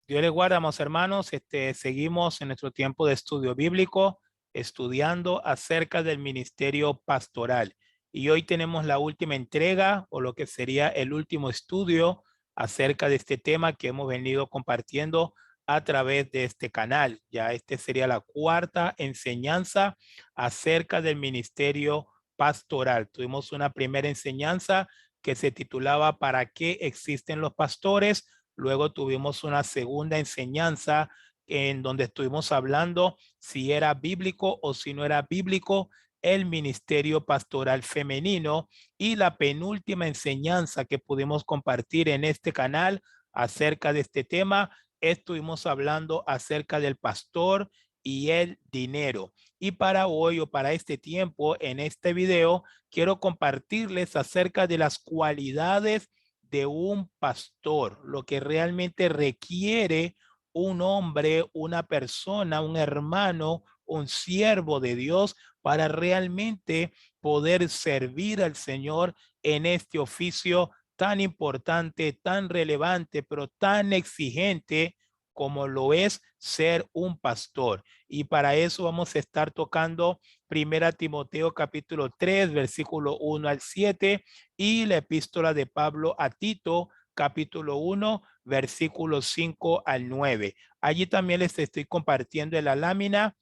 Dios les guarda, amados hermanos. Seguimos en nuestro tiempo de estudio bíblico, estudiando acerca del ministerio pastoral. Y hoy tenemos la última entrega o lo que sería el último estudio acerca de este tema que hemos venido compartiendo a través de este canal. Ya sería la cuarta enseñanza acerca del ministerio pastoral. Tuvimos una primera enseñanza que se titulaba ¿Para qué existen los pastores? Luego tuvimos una segunda enseñanza en donde estuvimos hablando si era bíblico o si no era bíblico el ministerio pastoral femenino, y la penúltima enseñanza que pudimos compartir en este canal acerca de este tema, estuvimos hablando acerca del pastor y el dinero. Y para hoy o para este tiempo, en este video, quiero compartirles acerca de las cualidades de un pastor, lo que realmente requiere un hombre, una persona, un hermano, un siervo de Dios para realmente poder servir al Señor en este oficio tan importante, tan relevante, pero tan exigente como lo es ser un pastor. Y para eso vamos a estar tocando Primera Timoteo capítulo 3, versículo 1 al 7, y la epístola de Pablo a Tito, capítulo 1, versículos 5 al 9. Allí también les estoy compartiendo en la lámina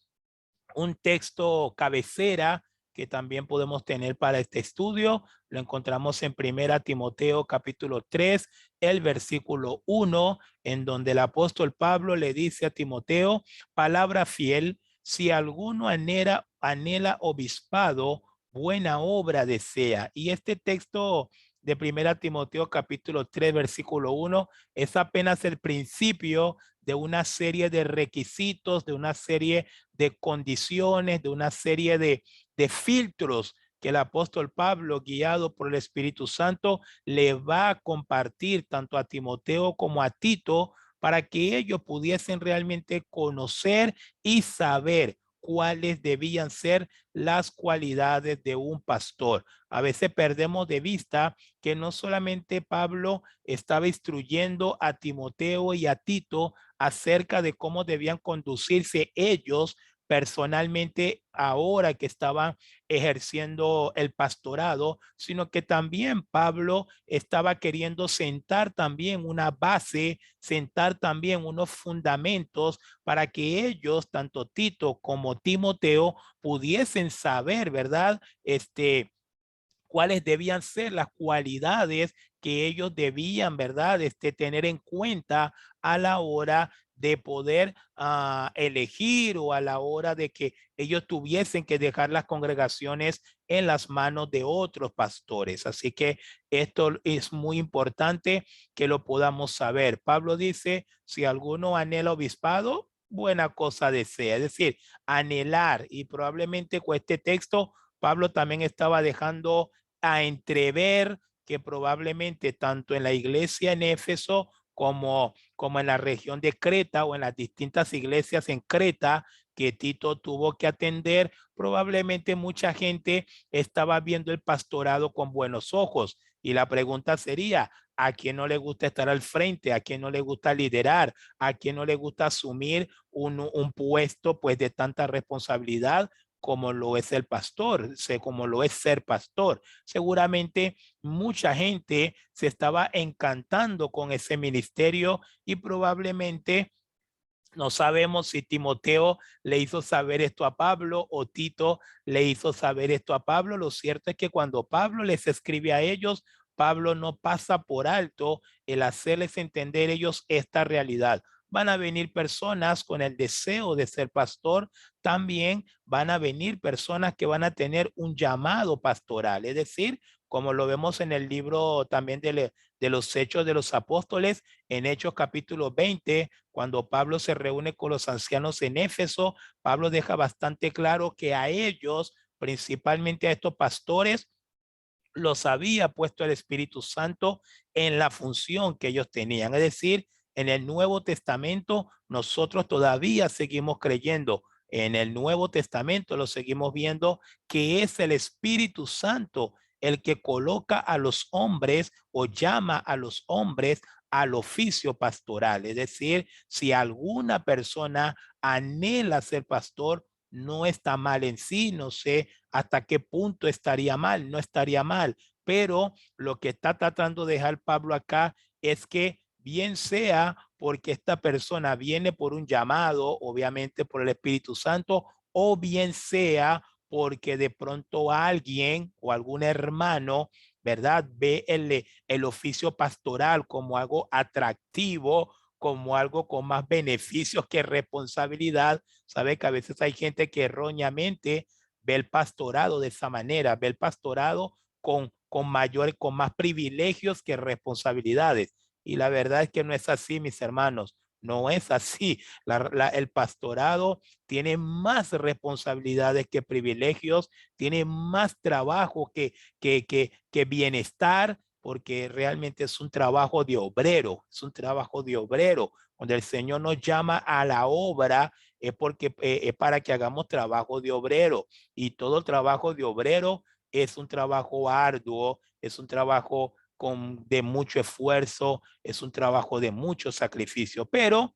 un texto cabecera que también podemos tener para este estudio. Lo encontramos en Primera Timoteo capítulo 3, el versículo 1, en donde el apóstol Pablo le dice a Timoteo, palabra fiel, si alguno anhela obispado, buena obra desea. Y este texto de Primera Timoteo capítulo 3, versículo 1, es apenas el principio de una serie de requisitos, de una serie de condiciones, de una serie de filtros que el apóstol Pablo, guiado por el Espíritu Santo, le va a compartir tanto a Timoteo como a Tito para que ellos pudiesen realmente conocer y saber cuáles debían ser las cualidades de un pastor. A veces perdemos de vista que no solamente Pablo estaba instruyendo a Timoteo y a Tito acerca de cómo debían conducirse ellos personalmente ahora que estaban ejerciendo el pastorado, sino que también Pablo estaba queriendo sentar también una base, sentar también unos fundamentos para que ellos, tanto Tito como Timoteo, pudiesen saber, ¿verdad? Cuáles debían ser las cualidades que ellos debían, ¿verdad? Tener en cuenta a la hora de poder elegir, o a la hora de que ellos tuviesen que dejar las congregaciones en las manos de otros pastores. Así que esto es muy importante que lo podamos saber. Pablo dice, si alguno anhela obispado, buena cosa desea. Es decir, anhelar, y probablemente con este texto Pablo también estaba dejando a entrever que probablemente tanto en la iglesia en Éfeso como en la región de Creta, o en las distintas iglesias en Creta que Tito tuvo que atender, probablemente mucha gente estaba viendo el pastorado con buenos ojos. Y la pregunta sería, ¿a quién no le gusta estar al frente? ¿A quién no le gusta liderar? ¿A quién no le gusta asumir un puesto pues de tanta responsabilidad como lo es el pastor, como lo es ser pastor? Seguramente mucha gente se estaba encantando con ese ministerio, y probablemente no sabemos si Timoteo le hizo saber esto a Pablo o Tito le hizo saber esto a Pablo. Lo cierto es que cuando Pablo les escribe a ellos, Pablo no pasa por alto el hacerles entender ellos esta realidad. Van a venir personas con el deseo de ser pastor, también van a venir personas que van a tener un llamado pastoral, es decir, como lo vemos en el libro también de los Hechos de los Apóstoles, en Hechos capítulo 20, cuando Pablo se reúne con los ancianos en Éfeso, Pablo deja bastante claro que a ellos, principalmente a estos pastores, los había puesto el Espíritu Santo en la función que ellos tenían. Es decir, en el Nuevo Testamento nosotros todavía seguimos creyendo. En el Nuevo Testamento lo seguimos viendo que es el Espíritu Santo el que coloca a los hombres o llama a los hombres al oficio pastoral. Es decir, si alguna persona anhela ser pastor, no está mal en sí, no sé hasta qué punto estaría mal, no estaría mal, pero lo que está tratando de dejar Pablo acá es que bien sea porque esta persona viene por un llamado, obviamente por el Espíritu Santo, o bien sea porque de pronto alguien o algún hermano, ¿verdad? Ve el oficio pastoral como algo atractivo, como algo con más beneficios que responsabilidad. Sabe que a veces hay gente que erróneamente ve el pastorado de esa manera, ve el pastorado con más privilegios que responsabilidades. Y la verdad es que no es así, mis hermanos, no es así. El pastorado tiene más responsabilidades que privilegios, tiene más trabajo que bienestar, porque realmente es un trabajo de obrero, es un trabajo de obrero. Cuando el Señor nos llama a la obra, es porque es para que hagamos trabajo de obrero, y todo trabajo de obrero es un trabajo arduo, es un trabajo de mucho esfuerzo, es un trabajo de mucho sacrificio, pero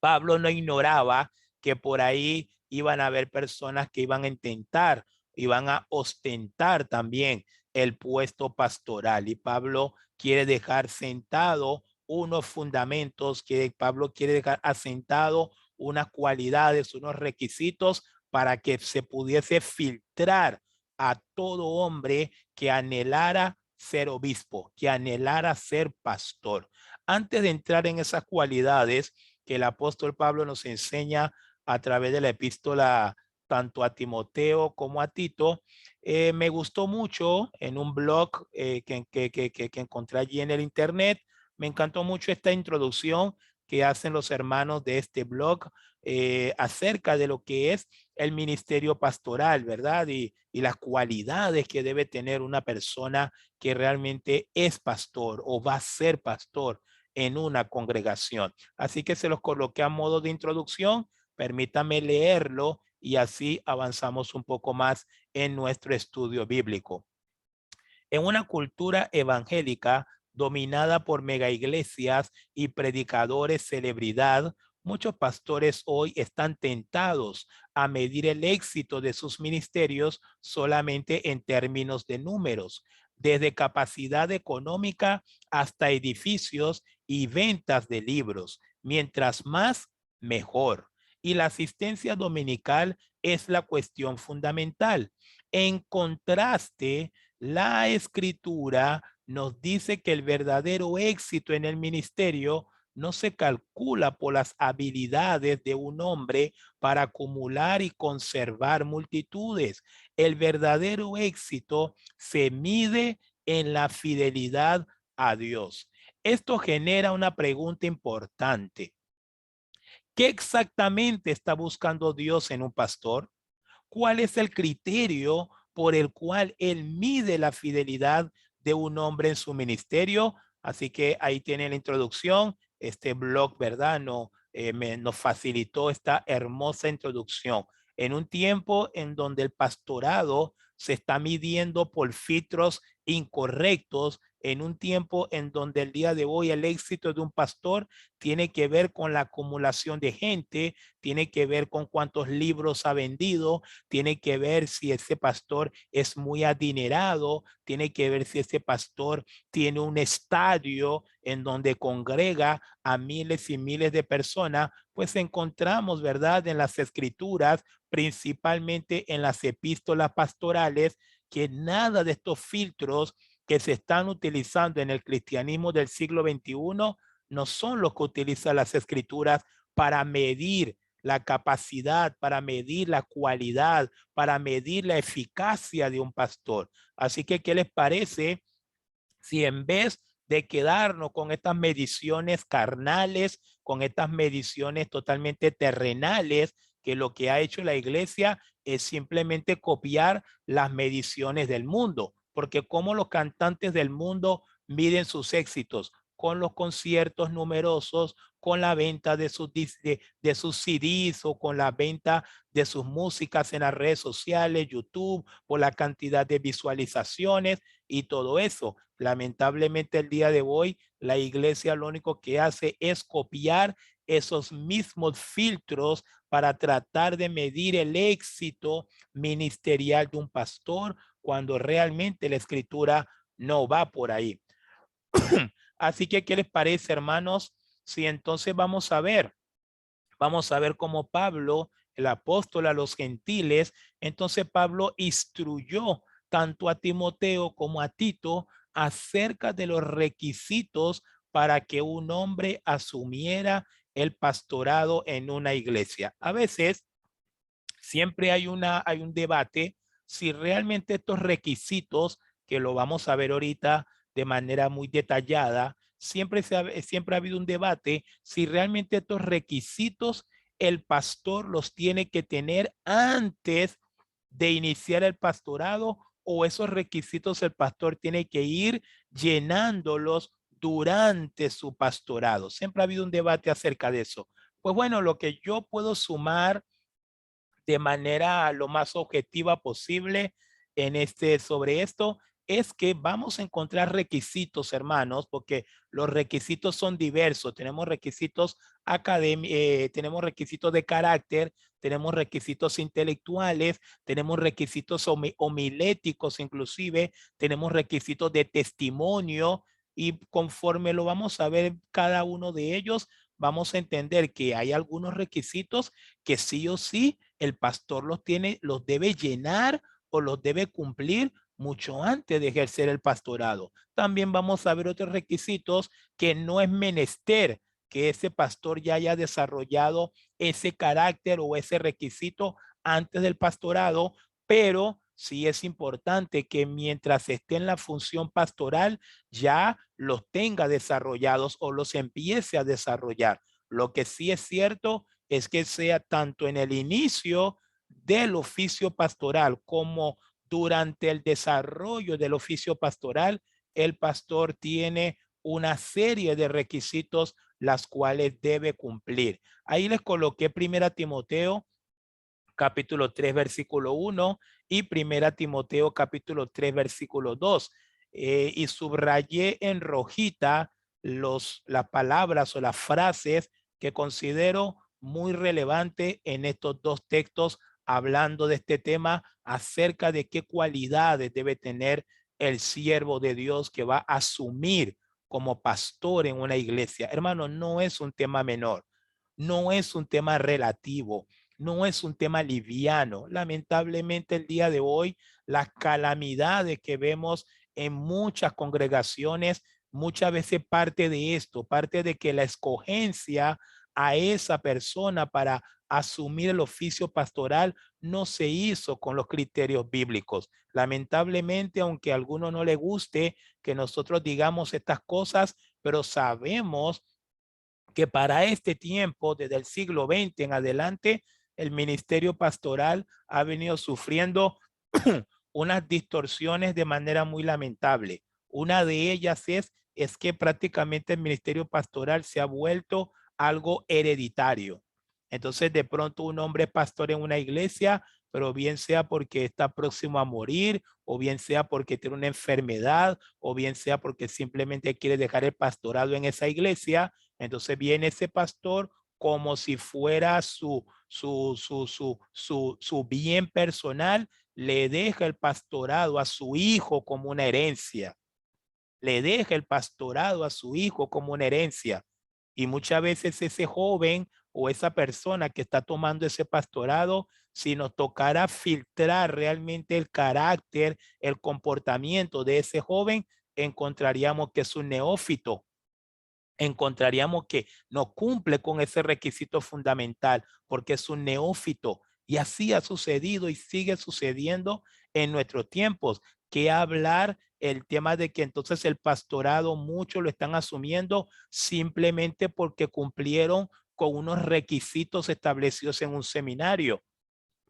Pablo no ignoraba que por ahí iban a haber personas que iban a intentar, iban a ostentar también el puesto pastoral. Y Pablo quiere dejar sentado unos fundamentos, que Pablo quiere dejar asentado unas cualidades, unos requisitos para que se pudiese filtrar a todo hombre que anhelara ser obispo, que anhelara ser pastor. Antes de entrar en esas cualidades, que el apóstol Pablo nos enseña a través de la epístola tanto a Timoteo como a Tito. Me gustó mucho en un blog que encontré allí en el internet. Me encantó mucho esta introducción que hacen los hermanos de este blog acerca de lo que es el ministerio pastoral, ¿verdad? Y las cualidades que debe tener una persona que realmente es pastor o va a ser pastor en una congregación. Así que se los coloqué a modo de introducción. Permítame leerlo y así avanzamos un poco más en nuestro estudio bíblico. En una cultura evangélica dominada por mega iglesias y predicadores celebridad, muchos pastores hoy están tentados a medir el éxito de sus ministerios solamente en términos de números, desde capacidad económica hasta edificios y ventas de libros. Mientras más, mejor. Y la asistencia dominical es la cuestión fundamental. En contraste, la escritura nos dice que el verdadero éxito en el ministerio no se calcula por las habilidades de un hombre para acumular y conservar multitudes. El verdadero éxito se mide en la fidelidad a Dios. Esto genera una pregunta importante. ¿Qué exactamente está buscando Dios en un pastor? ¿Cuál es el criterio por el cual él mide la fidelidad de un hombre en su ministerio? Así que ahí tiene la introducción. Este blog, ¿verdad? Nos facilitó esta hermosa introducción. En un tiempo en donde el pastorado se está midiendo por filtros incorrectos, en un tiempo en donde el día de hoy el éxito de un pastor tiene que ver con la acumulación de gente, tiene que ver con cuántos libros ha vendido, tiene que ver si ese pastor es muy adinerado, tiene que ver si ese pastor tiene un estadio en donde congrega a miles y miles de personas. Pues encontramos, ¿verdad?, en las escrituras, principalmente en las epístolas pastorales, que nada de estos filtros que se están utilizando en el cristianismo del siglo XXI no son los que utilizan las escrituras para medir la capacidad, para medir la cualidad, para medir la eficacia de un pastor. Así que, ¿qué les parece si en vez de quedarnos con estas mediciones carnales, con estas mediciones totalmente terrenales, que lo que ha hecho la iglesia es simplemente copiar las mediciones del mundo? Porque como los cantantes del mundo miden sus éxitos, con los conciertos numerosos, con la venta de de sus CDs o con la venta de sus músicas en las redes sociales, YouTube, por la cantidad de visualizaciones y todo eso. Lamentablemente el día de hoy la iglesia lo único que hace es copiar esos mismos filtros para tratar de medir el éxito ministerial de un pastor cuando realmente la escritura no va por ahí. Así que, ¿qué les parece, hermanos? Si entonces vamos a ver cómo Pablo, el apóstol a los gentiles, entonces Pablo instruyó tanto a Timoteo como a Tito acerca de los requisitos para que un hombre asumiera el pastorado en una iglesia. A veces siempre hay un debate si realmente estos requisitos, que lo vamos a ver ahorita de manera muy detallada, siempre ha habido un debate si realmente estos requisitos el pastor los tiene que tener antes de iniciar el pastorado, o esos requisitos el pastor tiene que ir llenándolos durante su pastorado. Siempre ha habido un debate acerca de eso. Pues bueno, lo que yo puedo sumar de manera lo más objetiva posible sobre esto es que vamos a encontrar requisitos, hermanos, porque los requisitos son diversos. Tenemos requisitos académicos, tenemos requisitos de carácter, tenemos requisitos intelectuales, tenemos requisitos homiléticos, inclusive tenemos requisitos de testimonio, y conforme lo vamos a ver cada uno de ellos, vamos a entender que hay algunos requisitos que sí o sí el pastor los debe llenar o los debe cumplir mucho antes de ejercer el pastorado. También vamos a ver otros requisitos que no es menester que ese pastor ya haya desarrollado ese carácter o ese requisito antes del pastorado, pero sí es importante que mientras esté en la función pastoral ya los tenga desarrollados o los empiece a desarrollar. Lo que sí es cierto es que sea tanto en el inicio del oficio pastoral como durante el desarrollo del oficio pastoral, el pastor tiene una serie de requisitos las cuales debe cumplir. Ahí les coloqué 1 Timoteo capítulo 3 versículo 1 y 1 Timoteo capítulo 3 versículo 2. Y subrayé en rojita las palabras o las frases que considero muy relevante en estos dos textos, hablando de este tema acerca de qué cualidades debe tener el siervo de Dios que va a asumir como pastor en una iglesia. Hermano, no es un tema menor, no es un tema relativo, no es un tema liviano. Lamentablemente el día de hoy, las calamidades que vemos en muchas congregaciones, muchas veces parte de esto, parte de que la escogencia a esa persona para asumir el oficio pastoral no se hizo con los criterios bíblicos. Lamentablemente, aunque a alguno no le guste que nosotros digamos estas cosas, pero sabemos que para este tiempo, desde el siglo XX en adelante, el ministerio pastoral ha venido sufriendo unas distorsiones de manera muy lamentable. Una de ellas es que prácticamente el ministerio pastoral se ha vuelto algo hereditario. Entonces, de pronto un hombre es pastor en una iglesia, pero bien sea porque está próximo a morir, o bien sea porque tiene una enfermedad, o bien sea porque simplemente quiere dejar el pastorado en esa iglesia. Entonces viene ese pastor como si fuera su bien personal, le deja el pastorado a su hijo como una herencia, le deja el pastorado a su hijo como una herencia. Y muchas veces ese joven o esa persona que está tomando ese pastorado, si nos tocara filtrar realmente el carácter, el comportamiento de ese joven, encontraríamos que es un neófito, encontraríamos que no cumple con ese requisito fundamental porque es un neófito. Y así ha sucedido y sigue sucediendo en nuestros tiempos. Que hablar el tema de que entonces el pastorado muchos lo están asumiendo simplemente porque cumplieron con unos requisitos establecidos en un seminario,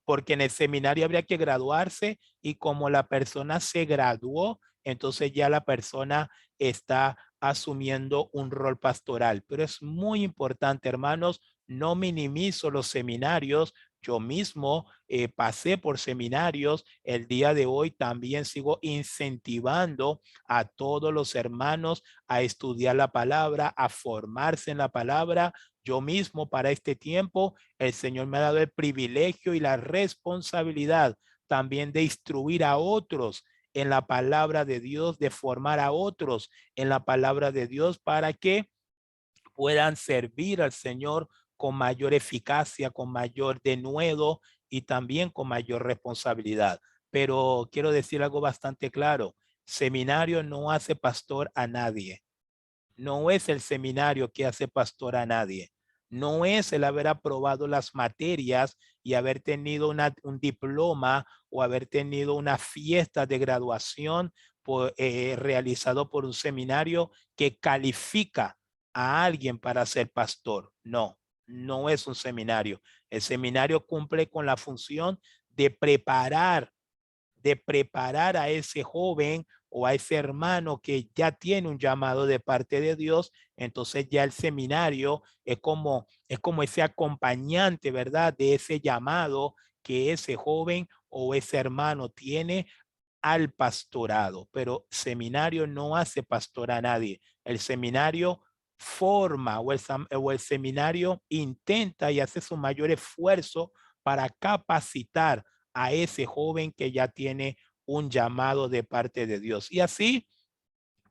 porque en el seminario habría que graduarse, y como la persona se graduó, entonces ya la persona está asumiendo un rol pastoral. Pero es muy importante, hermanos, no minimizo los seminarios. Yo mismo pasé por seminarios. El día de hoy también sigo incentivando a todos los hermanos a estudiar la palabra, a formarse en la palabra. Yo mismo para este tiempo, el Señor me ha dado el privilegio y la responsabilidad también de instruir a otros en la palabra de Dios, de formar a otros en la palabra de Dios para que puedan servir al Señor con mayor eficacia, con mayor denuedo y también con mayor responsabilidad. Pero quiero decir algo bastante claro. Seminario no hace pastor a nadie. No es el seminario que hace pastor a nadie. No es el haber aprobado las materias y haber tenido un diploma o haber tenido una fiesta de graduación realizado por un seminario que califica a alguien para ser pastor. No, no es un seminario. El seminario cumple con la función de preparar a ese joven o a ese hermano que ya tiene un llamado de parte de Dios. Entonces ya el seminario es como ese acompañante, ¿verdad? De ese llamado que ese joven o ese hermano tiene al pastorado. Pero seminario no hace pastor a nadie. El seminario forma o el seminario intenta y hace su mayor esfuerzo para capacitar a ese joven que ya tiene un llamado de parte de Dios. Y así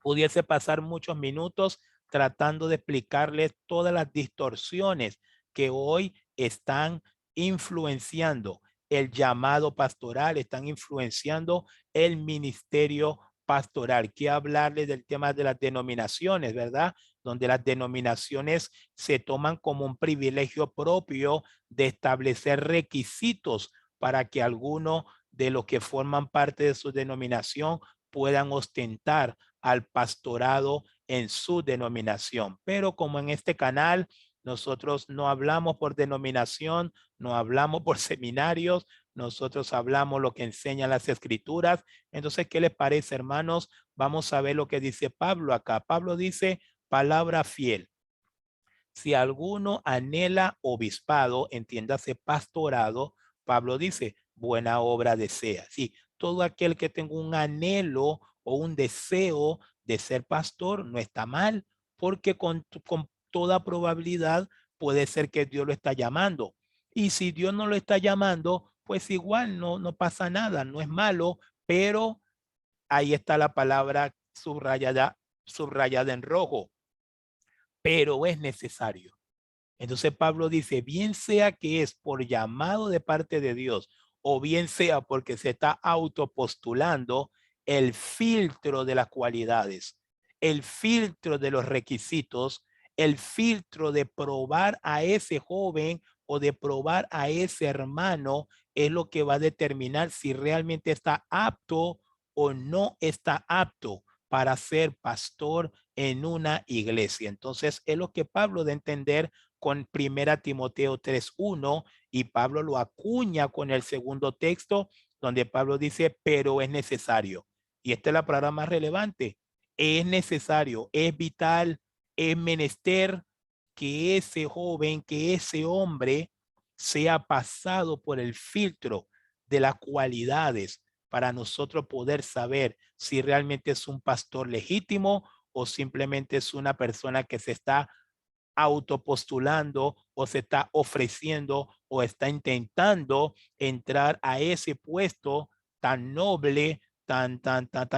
pudiese pasar muchos minutos tratando de explicarles todas las distorsiones que hoy están influenciando el llamado pastoral, están influenciando el ministerio pastoral. Quiero hablarles del tema de las denominaciones, ¿verdad? Donde las denominaciones se toman como un privilegio propio de establecer requisitos para que algunos de los que forman parte de su denominación puedan ostentar al pastorado en su denominación. Pero como en este canal nosotros no hablamos por denominación, no hablamos por seminarios, nosotros hablamos lo que enseñan las escrituras. Entonces, ¿qué les parece, hermanos? Vamos a ver lo que dice Pablo acá. Pablo dice, palabra fiel. Si alguno anhela obispado, entiéndase pastorado, Pablo dice, buena obra desea. Sí, todo aquel que tenga un anhelo o un deseo de ser pastor no está mal, porque con toda probabilidad puede ser que Dios lo está llamando. Y si Dios no lo está llamando, pues igual no pasa nada, no es malo, pero ahí está la palabra subrayada en rojo, pero es necesario. Entonces Pablo dice, bien sea que es por llamado de parte de Dios o bien sea porque se está autopostulando, el filtro de las cualidades, el filtro de los requisitos, el filtro de probar a ese joven o de probar a ese hermano es lo que va a determinar si realmente está apto o no está apto para ser pastor en una iglesia. Entonces es lo que Pablo da a entender con primera Timoteo 3:1 y Pablo lo acuña con el segundo texto donde Pablo dice, pero es necesario. Y esta es la palabra más relevante. Es necesario, es vital, es menester que ese joven, que ese hombre sea pasado por el filtro de las cualidades para nosotros poder saber si realmente es un pastor legítimo o simplemente es una persona que se está autopostulando o se está ofreciendo o está intentando entrar a ese puesto tan noble, tan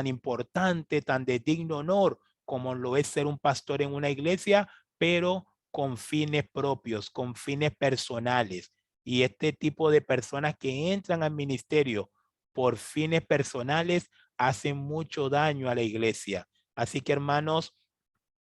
importante, tan de digno honor como lo es ser un pastor en una iglesia, pero con fines propios, con fines personales. Y este tipo de personas que entran al ministerio por fines personales hacen mucho daño a la iglesia. Así que, hermanos,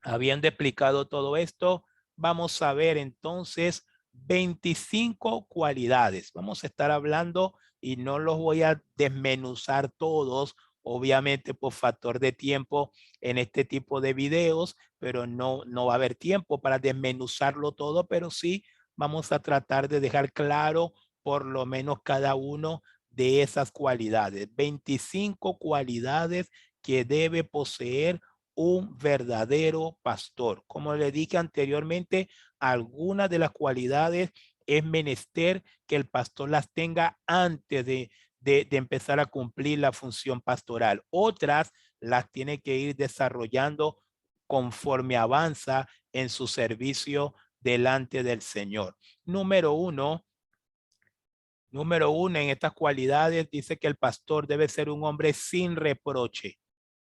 habiendo explicado todo esto, vamos a ver entonces 25 cualidades. Vamos a estar hablando y no los voy a desmenuzar todos, obviamente por factor de tiempo en este tipo de videos, pero no va a haber tiempo para desmenuzarlo todo, pero sí vamos a tratar de dejar claro por lo menos cada uno de esas cualidades. 25 cualidades que debe poseer un verdadero pastor. Como le dije anteriormente, algunas de las cualidades es menester que el pastor las tenga antes de empezar a cumplir la función pastoral. Otras las tiene que ir desarrollando conforme avanza en su servicio delante del Señor. Número uno, en estas cualidades dice que el pastor debe ser un hombre sin reproche.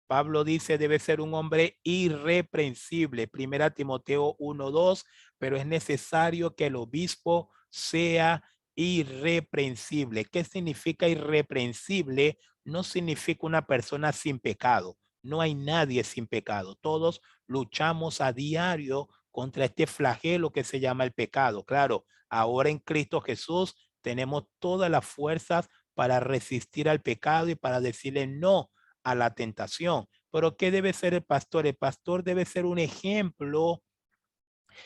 Pablo dice debe ser un hombre irreprensible. Primera Timoteo 1:2, pero es necesario que el obispo sea irreprensible. ¿Qué significa irreprensible? No significa una persona sin pecado. No hay nadie sin pecado. Todos luchamos a diario contra este flagelo que se llama el pecado. Claro, ahora en Cristo Jesús tenemos todas las fuerzas para resistir al pecado y para decirle no a la tentación. Pero ¿qué debe ser el pastor? El pastor debe ser un ejemplo,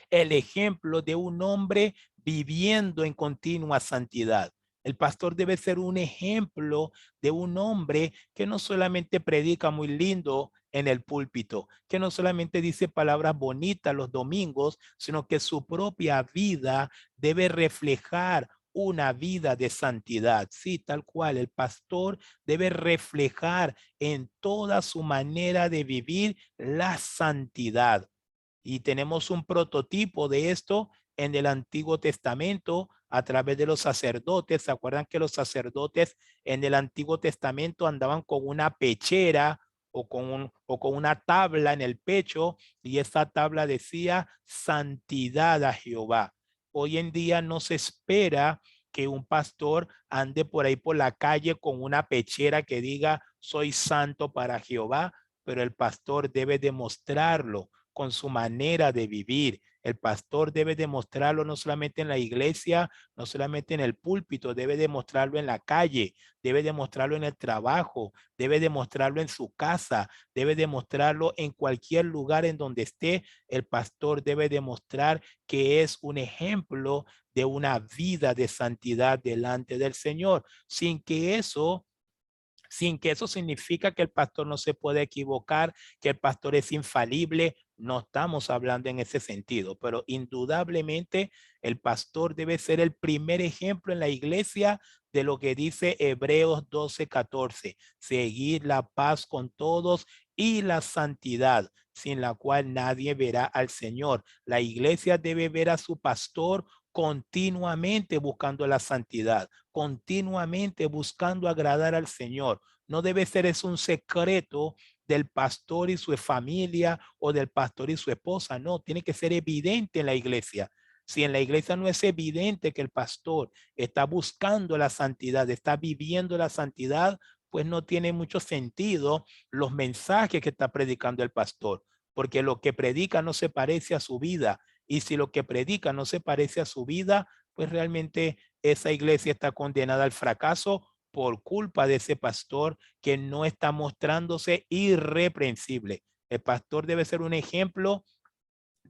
el ejemplo de un hombre viviendo en continua santidad. El pastor debe ser un ejemplo de un hombre que no solamente predica muy lindo en el púlpito, que no solamente dice palabras bonitas los domingos, sino que su propia vida debe reflejar una vida de santidad. Sí, tal cual, el pastor debe reflejar en toda su manera de vivir la santidad. Y tenemos un prototipo de esto en el Antiguo Testamento a través de los sacerdotes. ¿Se acuerdan que los sacerdotes en el Antiguo Testamento andaban con una pechera o con una tabla en el pecho y esa tabla decía santidad a Jehová? Hoy en día no se espera que un pastor ande por ahí por la calle con una pechera que diga soy santo para Jehová, pero el pastor debe demostrarlo con su manera de vivir. El pastor debe demostrarlo no solamente en la iglesia, no solamente en el púlpito, debe demostrarlo en la calle, debe demostrarlo en el trabajo, debe demostrarlo en su casa, debe demostrarlo en cualquier lugar en donde esté. El pastor debe demostrar que es un ejemplo de una vida de santidad delante del Señor, sin que eso significa que el pastor no se puede equivocar, que el pastor es infalible. No estamos hablando en ese sentido, pero indudablemente el pastor debe ser el primer ejemplo en la iglesia de lo que dice Hebreos 12:14. Seguir la paz con todos y la santidad, sin la cual nadie verá al Señor. La iglesia debe ver a su pastor continuamente buscando la santidad, continuamente buscando agradar al Señor. No debe ser eso un secreto del pastor y su familia o del pastor y su esposa. No, tiene que ser evidente en la iglesia. Si en la iglesia no es evidente que el pastor está buscando la santidad, está viviendo la santidad, pues no tiene mucho sentido los mensajes que está predicando el pastor, porque lo que predica no se parece a su vida. Y si lo que predica no se parece a su vida, pues realmente esa iglesia está condenada al fracaso por culpa de ese pastor que no está mostrándose irreprensible. El pastor debe ser un ejemplo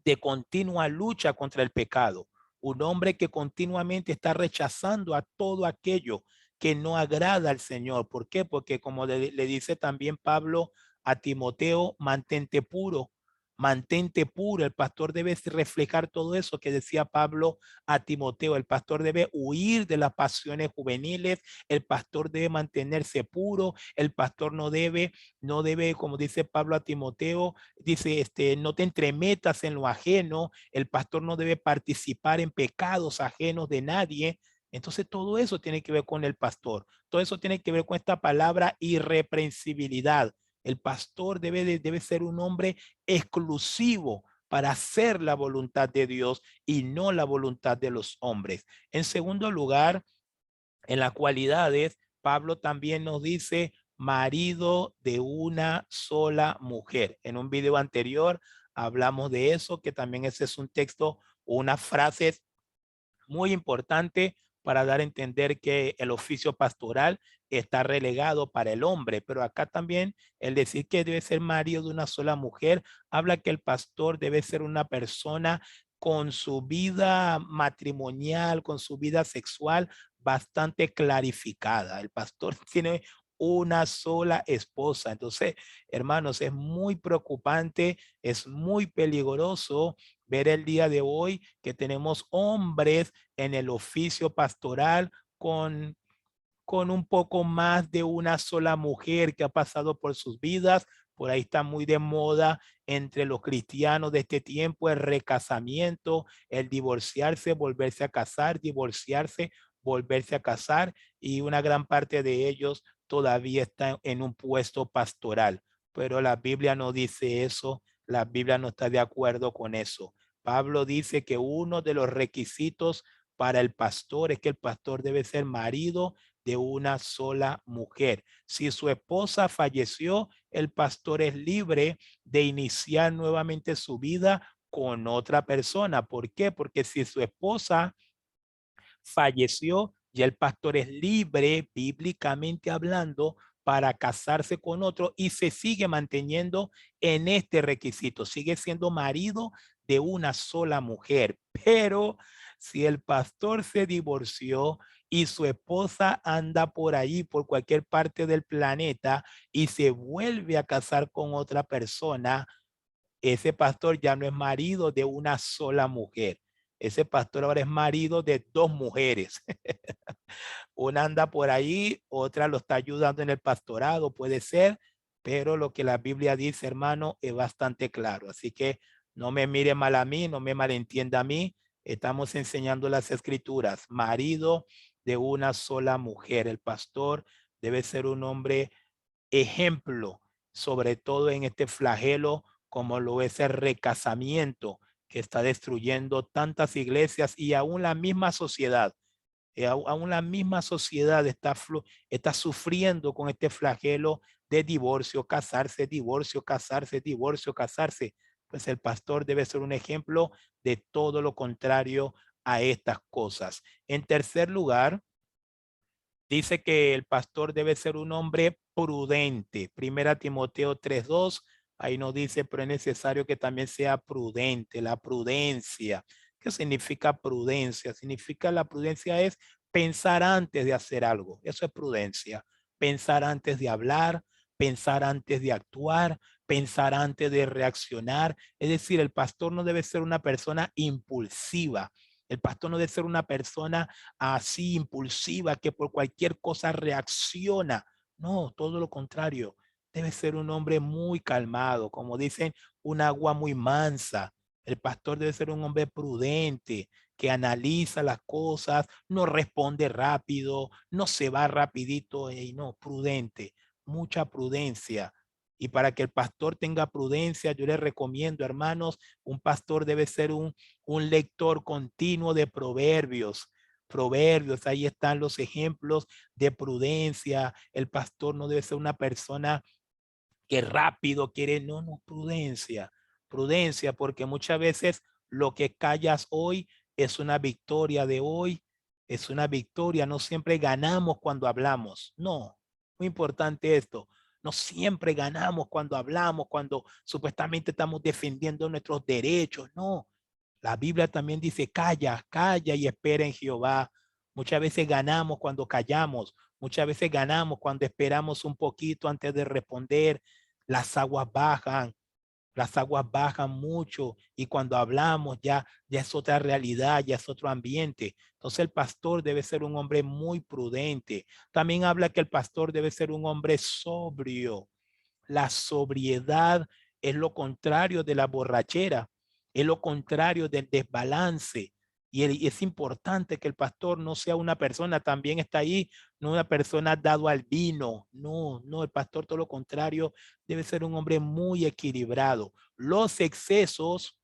de continua lucha contra el pecado. Un hombre que continuamente está rechazando a todo aquello que no agrada al Señor. ¿Por qué? Porque como le dice también Pablo a Timoteo, mantente puro, mantente puro. El pastor debe reflejar todo eso que decía Pablo a Timoteo. El pastor debe huir de las pasiones juveniles. El pastor debe mantenerse puro. El pastor no debe, como dice Pablo a Timoteo, dice, no te entremetas en lo ajeno. El pastor no debe participar en pecados ajenos de nadie. Entonces todo eso tiene que ver con el pastor. Todo eso tiene que ver con esta palabra irreprensibilidad. El pastor debe ser un hombre exclusivo para hacer la voluntad de Dios y no la voluntad de los hombres. En segundo lugar, en las cualidades, Pablo también nos dice marido de una sola mujer. En un video anterior hablamos de eso, que también ese es un texto, una frase muy importante para dar a entender que el oficio pastoral está relegado para el hombre, pero acá también el decir que debe ser marido de una sola mujer, habla que el pastor debe ser una persona con su vida matrimonial, con su vida sexual bastante clarificada. El pastor tiene una sola esposa. Entonces, hermanos, es muy preocupante, es muy peligroso ver el día de hoy que tenemos hombres en el oficio pastoral con un poco más de una sola mujer que ha pasado por sus vidas. Por ahí está muy de moda entre los cristianos de este tiempo el recasamiento, el divorciarse, volverse a casar, divorciarse, volverse a casar, y una gran parte de ellos todavía están en un puesto pastoral. Pero la Biblia no dice eso, la Biblia no está de acuerdo con eso. Pablo dice que uno de los requisitos para el pastor es que el pastor debe ser marido de una sola mujer. Si su esposa falleció, el pastor es libre de iniciar nuevamente su vida con otra persona. ¿Por qué? Porque si su esposa falleció, ya el pastor es libre, bíblicamente hablando, para casarse con otro y se sigue manteniendo en este requisito. Sigue siendo marido de una sola mujer. Pero si el pastor se divorció y su esposa anda por ahí, por cualquier parte del planeta, y se vuelve a casar con otra persona, ese pastor ya no es marido de una sola mujer. Ese pastor ahora es marido de dos mujeres. Una anda por ahí, otra lo está ayudando en el pastorado, puede ser, pero lo que la Biblia dice, hermano, es bastante claro. Así que no me mire mal a mí, no me malentienda a mí. Estamos enseñando las escrituras. Marido de una sola mujer. El pastor debe ser un hombre ejemplo, sobre todo en este flagelo como lo es el recasamiento que está destruyendo tantas iglesias y aún la misma sociedad. Aún la misma sociedad está sufriendo con este flagelo de divorcio, casarse, divorcio, casarse, divorcio, casarse. Pues el pastor debe ser un ejemplo de todo lo contrario a estas cosas. En tercer lugar, dice que el pastor debe ser un hombre prudente. Primera Timoteo 3:2, ahí nos dice, pero es necesario que también sea prudente. La prudencia. ¿Qué significa prudencia? Significa la prudencia es pensar antes de hacer algo. Eso es prudencia. Pensar antes de hablar, pensar antes de actuar, pensar antes de reaccionar. Es decir, el pastor no debe ser una persona impulsiva. El pastor no debe ser una persona así impulsiva que por cualquier cosa reacciona. No, todo lo contrario. Debe ser un hombre muy calmado, como dicen, un agua muy mansa. El pastor debe ser un hombre prudente, que analiza las cosas, no responde rápido, no se va rapidito, y no, prudente, mucha prudencia. Y para que el pastor tenga prudencia, yo les recomiendo, hermanos, un pastor debe ser un lector continuo de proverbios. Proverbios, ahí están los ejemplos de prudencia. El pastor no debe ser una persona que rápido quiere, no, no, prudencia, prudencia, porque muchas veces lo que callas hoy es una victoria de hoy, es una victoria. No siempre ganamos cuando hablamos, no, muy importante esto. No siempre ganamos cuando hablamos, cuando supuestamente estamos defendiendo nuestros derechos, no. La Biblia también dice, calla, calla y espera en Jehová. Muchas veces ganamos cuando callamos, muchas veces ganamos cuando esperamos un poquito antes de responder. Las aguas bajan mucho y cuando hablamos ya es otra realidad, ya es otro ambiente. Entonces el pastor debe ser un hombre muy prudente. También habla que el pastor debe ser un hombre sobrio. La sobriedad es lo contrario de la borrachera, es lo contrario del desbalance. Y es importante que el pastor no sea una persona, también está ahí, no una persona dado al vino. No, no, el pastor todo lo contrario, debe ser un hombre muy equilibrado. Los excesos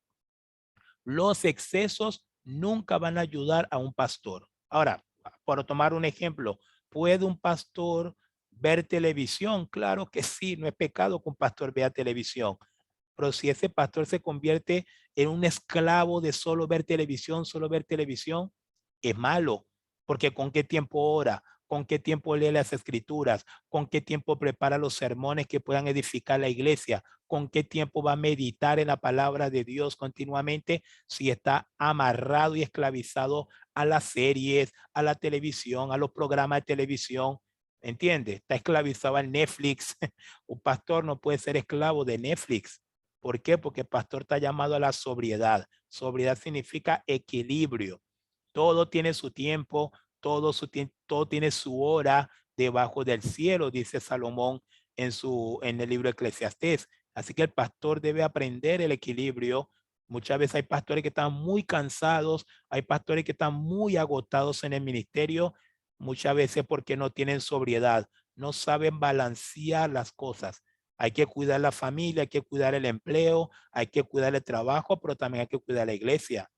nunca van a ayudar a un pastor. Ahora, por tomar un ejemplo, ¿puede un pastor ver televisión? Claro que sí, no es pecado que un pastor vea televisión. Pero si ese pastor se convierte en un esclavo de solo ver televisión, es malo, porque ¿con qué tiempo ora? ¿Con qué tiempo lee las escrituras? ¿Con qué tiempo prepara los sermones que puedan edificar la iglesia? ¿Con qué tiempo va a meditar en la palabra de Dios continuamente si está amarrado y esclavizado a las series, a la televisión, a los programas de televisión? ¿Entiende? Está esclavizado al Netflix. Un pastor no puede ser esclavo de Netflix. ¿Por qué? Porque el pastor está llamado a la sobriedad. Sobriedad significa equilibrio. Todo tiene su tiempo, todo tiene su hora debajo del cielo, dice Salomón en el libro de Eclesiastés. Así que el pastor debe aprender el equilibrio. Muchas veces hay pastores que están muy cansados, hay pastores que están muy agotados en el ministerio, muchas veces porque no tienen sobriedad, no saben balancear las cosas. Hay que cuidar la familia, hay que cuidar el empleo, hay que cuidar el trabajo, pero también hay que cuidar la iglesia.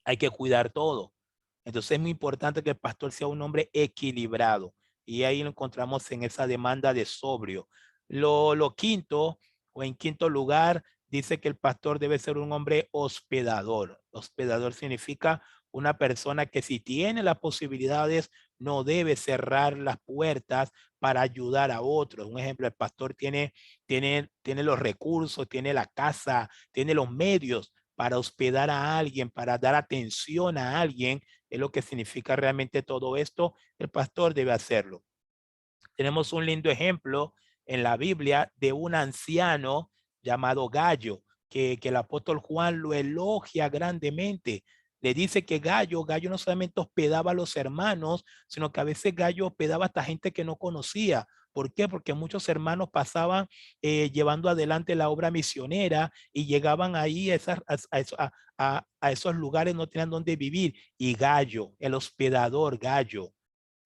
Hay que cuidar todo. Entonces es muy importante que el pastor sea un hombre equilibrado. Y ahí lo encontramos en esa demanda de sobrio. Lo quinto, o en quinto lugar, dice que el pastor debe ser un hombre hospedador. Hospedador significa una persona que si tiene las posibilidades, no debe cerrar las puertas para ayudar a otros. Un ejemplo, el pastor tiene los recursos, tiene la casa, tiene los medios para hospedar a alguien, para dar atención a alguien, es lo que significa realmente todo esto, el pastor debe hacerlo. Tenemos un lindo ejemplo en la Biblia de un anciano llamado Gallo, que el apóstol Juan lo elogia grandemente. Le dice que Gallo no solamente hospedaba a los hermanos, sino que a veces Gallo hospedaba hasta gente que no conocía. ¿Por qué? Porque muchos hermanos pasaban llevando adelante la obra misionera y llegaban ahí a esos lugares, no tenían dónde vivir. Y Gallo, el hospedador Gallo,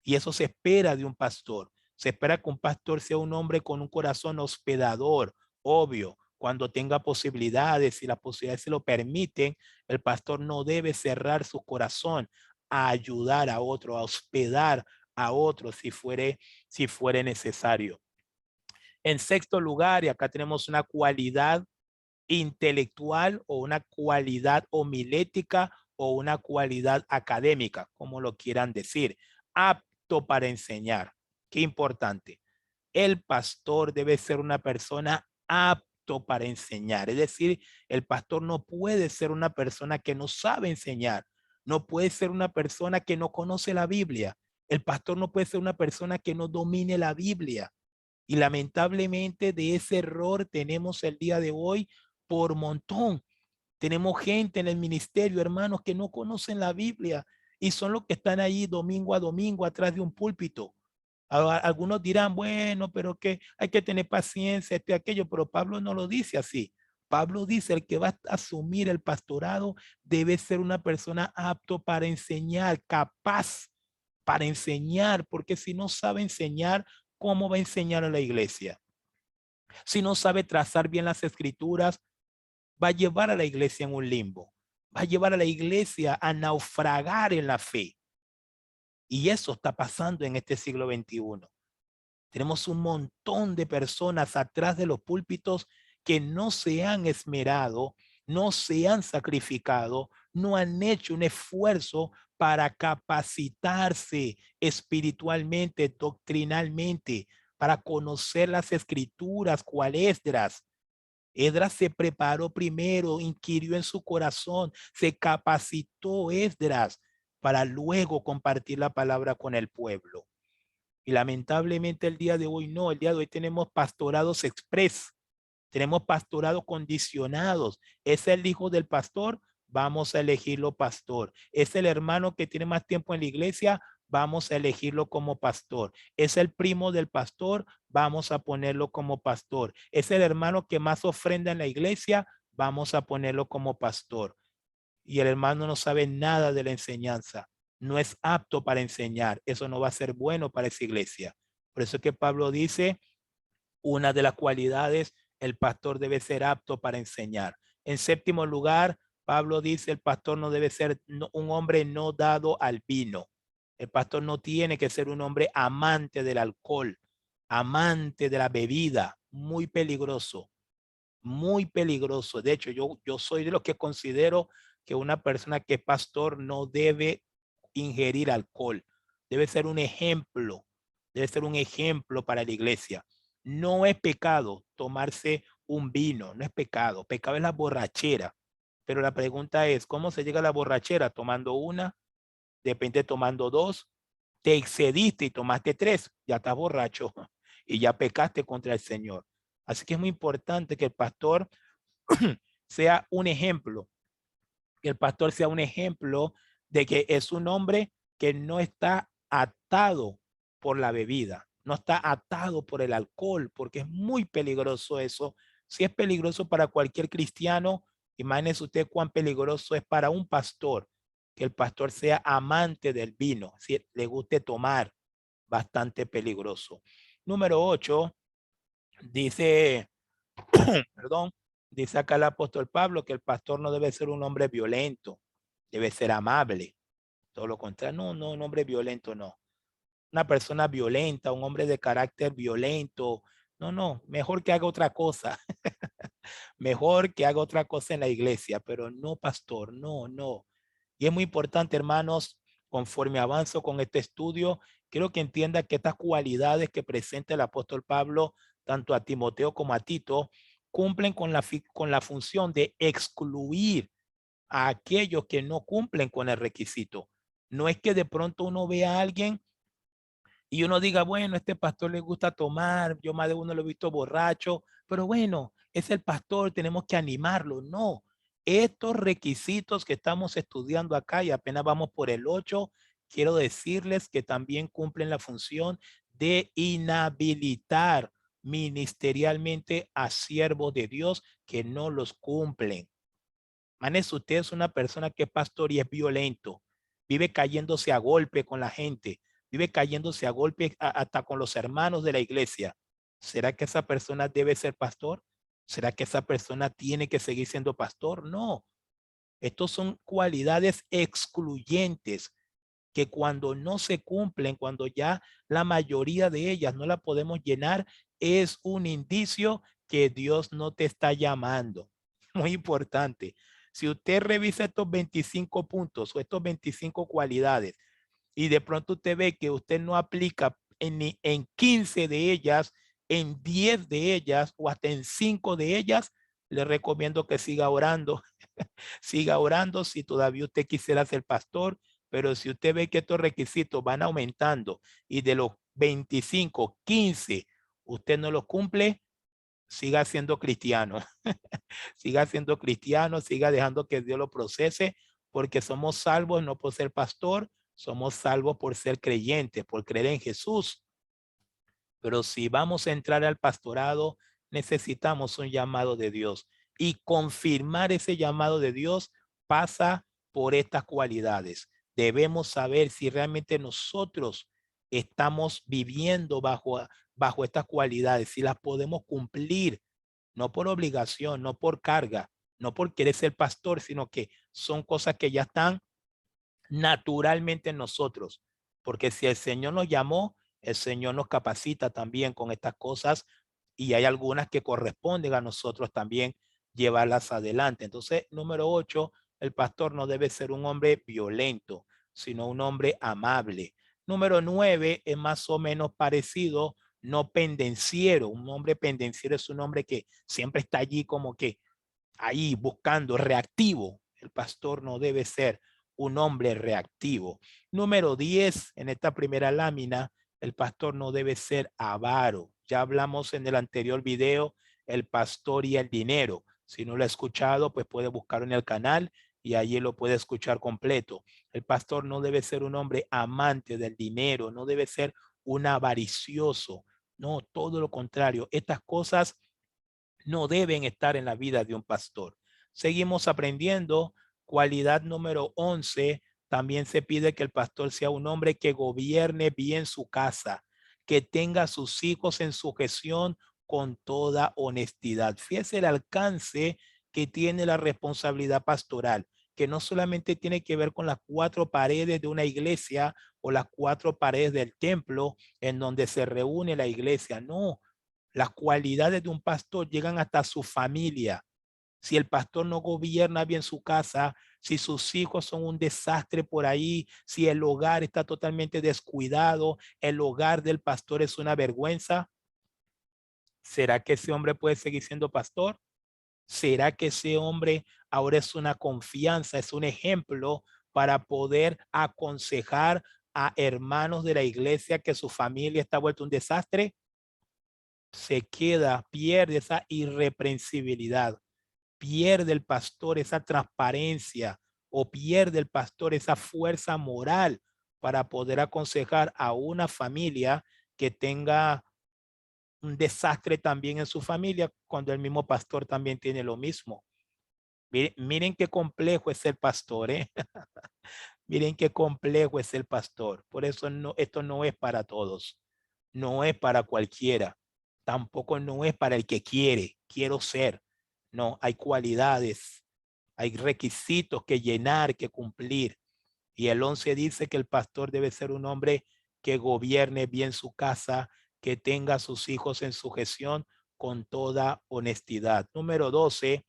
y eso se espera de un pastor. Se espera que un pastor sea un hombre con un corazón hospedador, obvio. Cuando tenga posibilidades, y las posibilidades se lo permiten, el pastor no debe cerrar su corazón a ayudar a otro, a hospedar a otro si fuere necesario. En sexto lugar, y acá tenemos una cualidad intelectual o una cualidad homilética o una cualidad académica, como lo quieran decir, apto para enseñar. Qué importante. El pastor debe ser una persona apto para enseñar. Es decir, el pastor no puede ser una persona que no sabe enseñar. No puede ser una persona que no conoce la Biblia. El pastor no puede ser una persona que no domine la Biblia. Y lamentablemente de ese error tenemos el día de hoy por montón. Tenemos gente en el ministerio, hermanos, que no conocen la Biblia y son los que están ahí domingo a domingo atrás de un púlpito. Algunos dirán, bueno, pero que hay que tener paciencia, esto y aquello, pero Pablo no lo dice así. Pablo dice, el que va a asumir el pastorado debe ser una persona apto para enseñar, capaz para enseñar, porque si no sabe enseñar, ¿cómo va a enseñar a la iglesia? Si no sabe trazar bien las escrituras, va a llevar a la iglesia en un limbo, va a llevar a la iglesia a naufragar en la fe. Y eso está pasando en este siglo XXI. Tenemos un montón de personas atrás de los púlpitos que no se han esmerado, no se han sacrificado, no han hecho un esfuerzo para capacitarse espiritualmente, doctrinalmente, para conocer las escrituras, cual Esdras. Esdras se preparó primero, inquirió en su corazón, se capacitó Esdras para luego compartir la palabra con el pueblo. Y lamentablemente el día de hoy no, el día de hoy tenemos pastorados express, tenemos pastorados condicionados. Es el hijo del pastor, vamos a elegirlo pastor. Es el hermano que tiene más tiempo en la iglesia, vamos a elegirlo como pastor. Es el primo del pastor, vamos a ponerlo como pastor. Es el hermano que más ofrenda en la iglesia, vamos a ponerlo como pastor. Y el hermano no sabe nada de la enseñanza, no es apto para enseñar, eso no va a ser bueno para esa iglesia. Por eso es que Pablo dice, una de las cualidades, el pastor debe ser apto para enseñar. En séptimo lugar, Pablo dice, el pastor no debe ser un hombre no dado al vino. El pastor no tiene que ser un hombre amante del alcohol, amante de la bebida, muy peligroso, muy peligroso. De hecho, yo soy de los que considero que una persona que es pastor no debe ingerir alcohol. Debe ser un ejemplo para la iglesia. No es pecado tomarse un vino, no es pecado. Pecado es la borrachera. Pero la pregunta es, ¿cómo se llega a la borrachera? ¿Tomando una? ¿Depende tomando dos? te excediste y tomaste 3, ya estás borracho y ya pecaste contra el Señor. Así que es muy importante que el pastor sea un ejemplo, que el pastor sea un ejemplo de que es un hombre que no está atado por la bebida, no está atado por el alcohol, porque es muy peligroso eso. Si es peligroso para cualquier cristiano, imagínese usted cuán peligroso es para un pastor, que el pastor sea amante del vino, si le guste tomar, bastante peligroso. Número 8, dice, perdón, dice acá el apóstol Pablo que el pastor no debe ser un hombre violento, debe ser amable. Todo lo contrario, no, un hombre violento no. Una persona violenta, un hombre de carácter violento, no, mejor que haga otra cosa, mejor que haga otra cosa en la iglesia, pero no pastor, no. Y es muy importante, hermanos, conforme avanzo con este estudio, quiero que entienda que estas cualidades que presenta el apóstol Pablo, tanto a Timoteo como a Tito, cumplen con la función de excluir a aquellos que no cumplen con el requisito. No es que de pronto uno vea a alguien y uno diga, bueno, este pastor le gusta tomar, yo más de uno lo he visto borracho, pero bueno, es el pastor, tenemos que animarlo. No, estos requisitos que estamos estudiando acá y apenas vamos por el 8, quiero decirles que también cumplen la función de inhabilitar ministerialmente a siervos de Dios que no los cumplen. Manes, usted es una persona que es pastor y es violento, vive cayéndose a golpe con la gente, vive cayéndose a golpe hasta con los hermanos de la iglesia. ¿Será que esa persona debe ser pastor? ¿Será que esa persona tiene que seguir siendo pastor? No, estos son cualidades excluyentes que cuando no se cumplen, cuando ya la mayoría de ellas no la podemos llenar, es un indicio que Dios no te está llamando. Muy importante. Si usted revisa estos 25 puntos o estos 25 cualidades y de pronto usted ve que usted no aplica en 15 de ellas, en 10 de ellas o hasta en 5 de ellas, le recomiendo que siga orando. Siga orando si todavía usted quisiera ser pastor, pero si usted ve que estos requisitos van aumentando y de los 25, 15, usted no los cumple, siga siendo cristiano. Siga siendo cristiano, siga dejando que Dios lo procese, porque somos salvos no por ser pastor, somos salvos por ser creyentes, por creer en Jesús. Pero si vamos a entrar al pastorado, necesitamos un llamado de Dios. Y confirmar ese llamado de Dios pasa por estas cualidades. Debemos saber si realmente nosotros estamos viviendo bajo estas cualidades, si las podemos cumplir, no por obligación, no por carga, no por querer ser pastor, sino que son cosas que ya están naturalmente en nosotros. Porque si el Señor nos llamó, el Señor nos capacita también con estas cosas y hay algunas que corresponden a nosotros también llevarlas adelante. Entonces, número 8, el pastor no debe ser un hombre violento, sino un hombre amable. Número 9 es más o menos parecido, no pendenciero. Un hombre pendenciero es un hombre que siempre está allí como que ahí buscando, reactivo. El pastor no debe ser un hombre reactivo. Número 10, en esta primera lámina, el pastor no debe ser avaro. Ya hablamos en el anterior video, el pastor y el dinero. Si no lo ha escuchado, pues puede buscarlo en el canal y allí lo puede escuchar completo. El pastor no debe ser un hombre amante del dinero, no debe ser un avaricioso. No, todo lo contrario. Estas cosas no deben estar en la vida de un pastor. Seguimos aprendiendo. Cualidad número 11. También se pide que el pastor sea un hombre que gobierne bien su casa, que tenga a sus hijos en sujeción con toda honestidad. Fíjese el alcance que tiene la responsabilidad pastoral, que no solamente tiene que ver con las 4 paredes de una iglesia o las 4 paredes del templo en donde se reúne la iglesia. No, las cualidades de un pastor llegan hasta su familia. Si el pastor no gobierna bien su casa, si sus hijos son un desastre por ahí, si el hogar está totalmente descuidado, el hogar del pastor es una vergüenza, ¿será que ese hombre puede seguir siendo pastor? ¿Será que ese hombre ahora es una confianza, es un ejemplo para poder aconsejar a hermanos de la iglesia que su familia está vuelta un desastre, se queda, pierde esa irreprensibilidad, pierde el pastor esa transparencia o pierde el pastor esa fuerza moral para poder aconsejar a una familia que tenga un desastre también en su familia cuando el mismo pastor también tiene lo mismo. Miren qué complejo es el pastor, ¿eh? Miren qué complejo es el pastor. Por eso no, esto no es para todos. No es para cualquiera. Tampoco no es para el que quiero ser. No, hay cualidades, hay requisitos que llenar, que cumplir. Y el 11 dice que el pastor debe ser un hombre que gobierne bien su casa, que tenga a sus hijos en sujeción con toda honestidad. Número 12,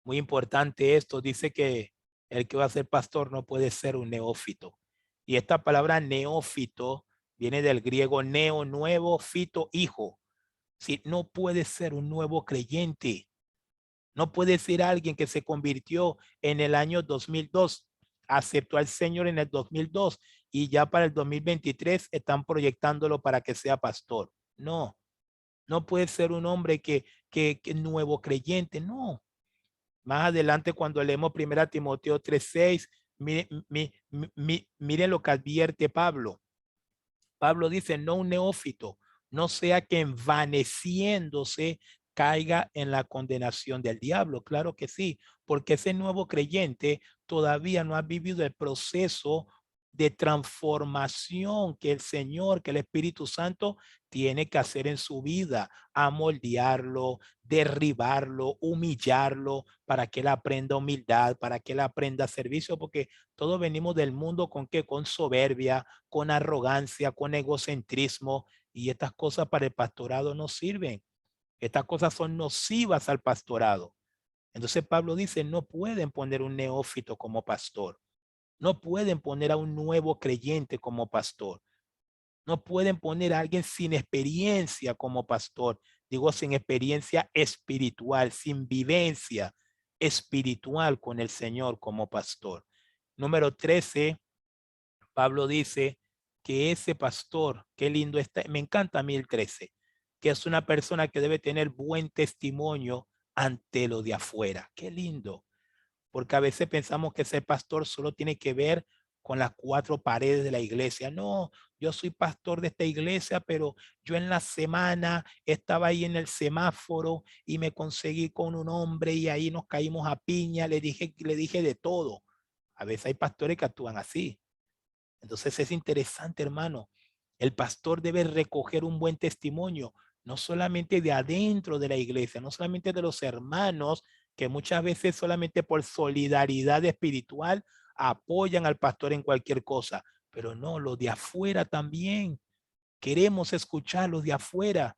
muy importante esto, dice que el que va a ser pastor no puede ser un neófito. Y esta palabra neófito viene del griego neo, nuevo, fito, hijo. Si no puede ser un nuevo creyente, no puede ser alguien que se convirtió en el año 2002, aceptó al Señor en el 2002 y ya para el 2023 están proyectándolo para que sea pastor. No, no puede ser un hombre que nuevo creyente, no. Más adelante cuando leemos 1 Timoteo 3:6, miren lo que advierte Pablo. Pablo dice, no un neófito, no sea que envaneciéndose caiga en la condenación del diablo. Claro que sí, porque ese nuevo creyente todavía no ha vivido el proceso de transformación que el Señor, que el Espíritu Santo tiene que hacer en su vida, a moldearlo, derribarlo, humillarlo, para que él aprenda humildad, para que él aprenda servicio, porque todos venimos del mundo con qué, con soberbia, con arrogancia, con egocentrismo, y estas cosas para el pastorado no sirven. Estas cosas son nocivas al pastorado. Entonces Pablo dice, no pueden poner un neófito como pastor. No pueden poner a un nuevo creyente como pastor. No pueden poner a alguien sin experiencia como pastor. Digo, sin experiencia espiritual, sin vivencia espiritual con el Señor como pastor. Número 13, Pablo dice que ese pastor, qué lindo está, me encanta a mí el 13, que es una persona que debe tener buen testimonio ante lo de afuera. Qué lindo, porque a veces pensamos que ser pastor solo tiene que ver con las cuatro paredes de la iglesia. No, yo soy pastor de esta iglesia, pero yo en la semana estaba ahí en el semáforo y me conseguí con un hombre y ahí nos caímos a piña, le dije de todo. A veces hay pastores que actúan así. Entonces es interesante, hermano. El pastor debe recoger un buen testimonio, no solamente de adentro de la iglesia, no solamente de los hermanos, que muchas veces solamente por solidaridad espiritual apoyan al pastor en cualquier cosa, pero no, los de afuera también. Queremos escuchar los de afuera.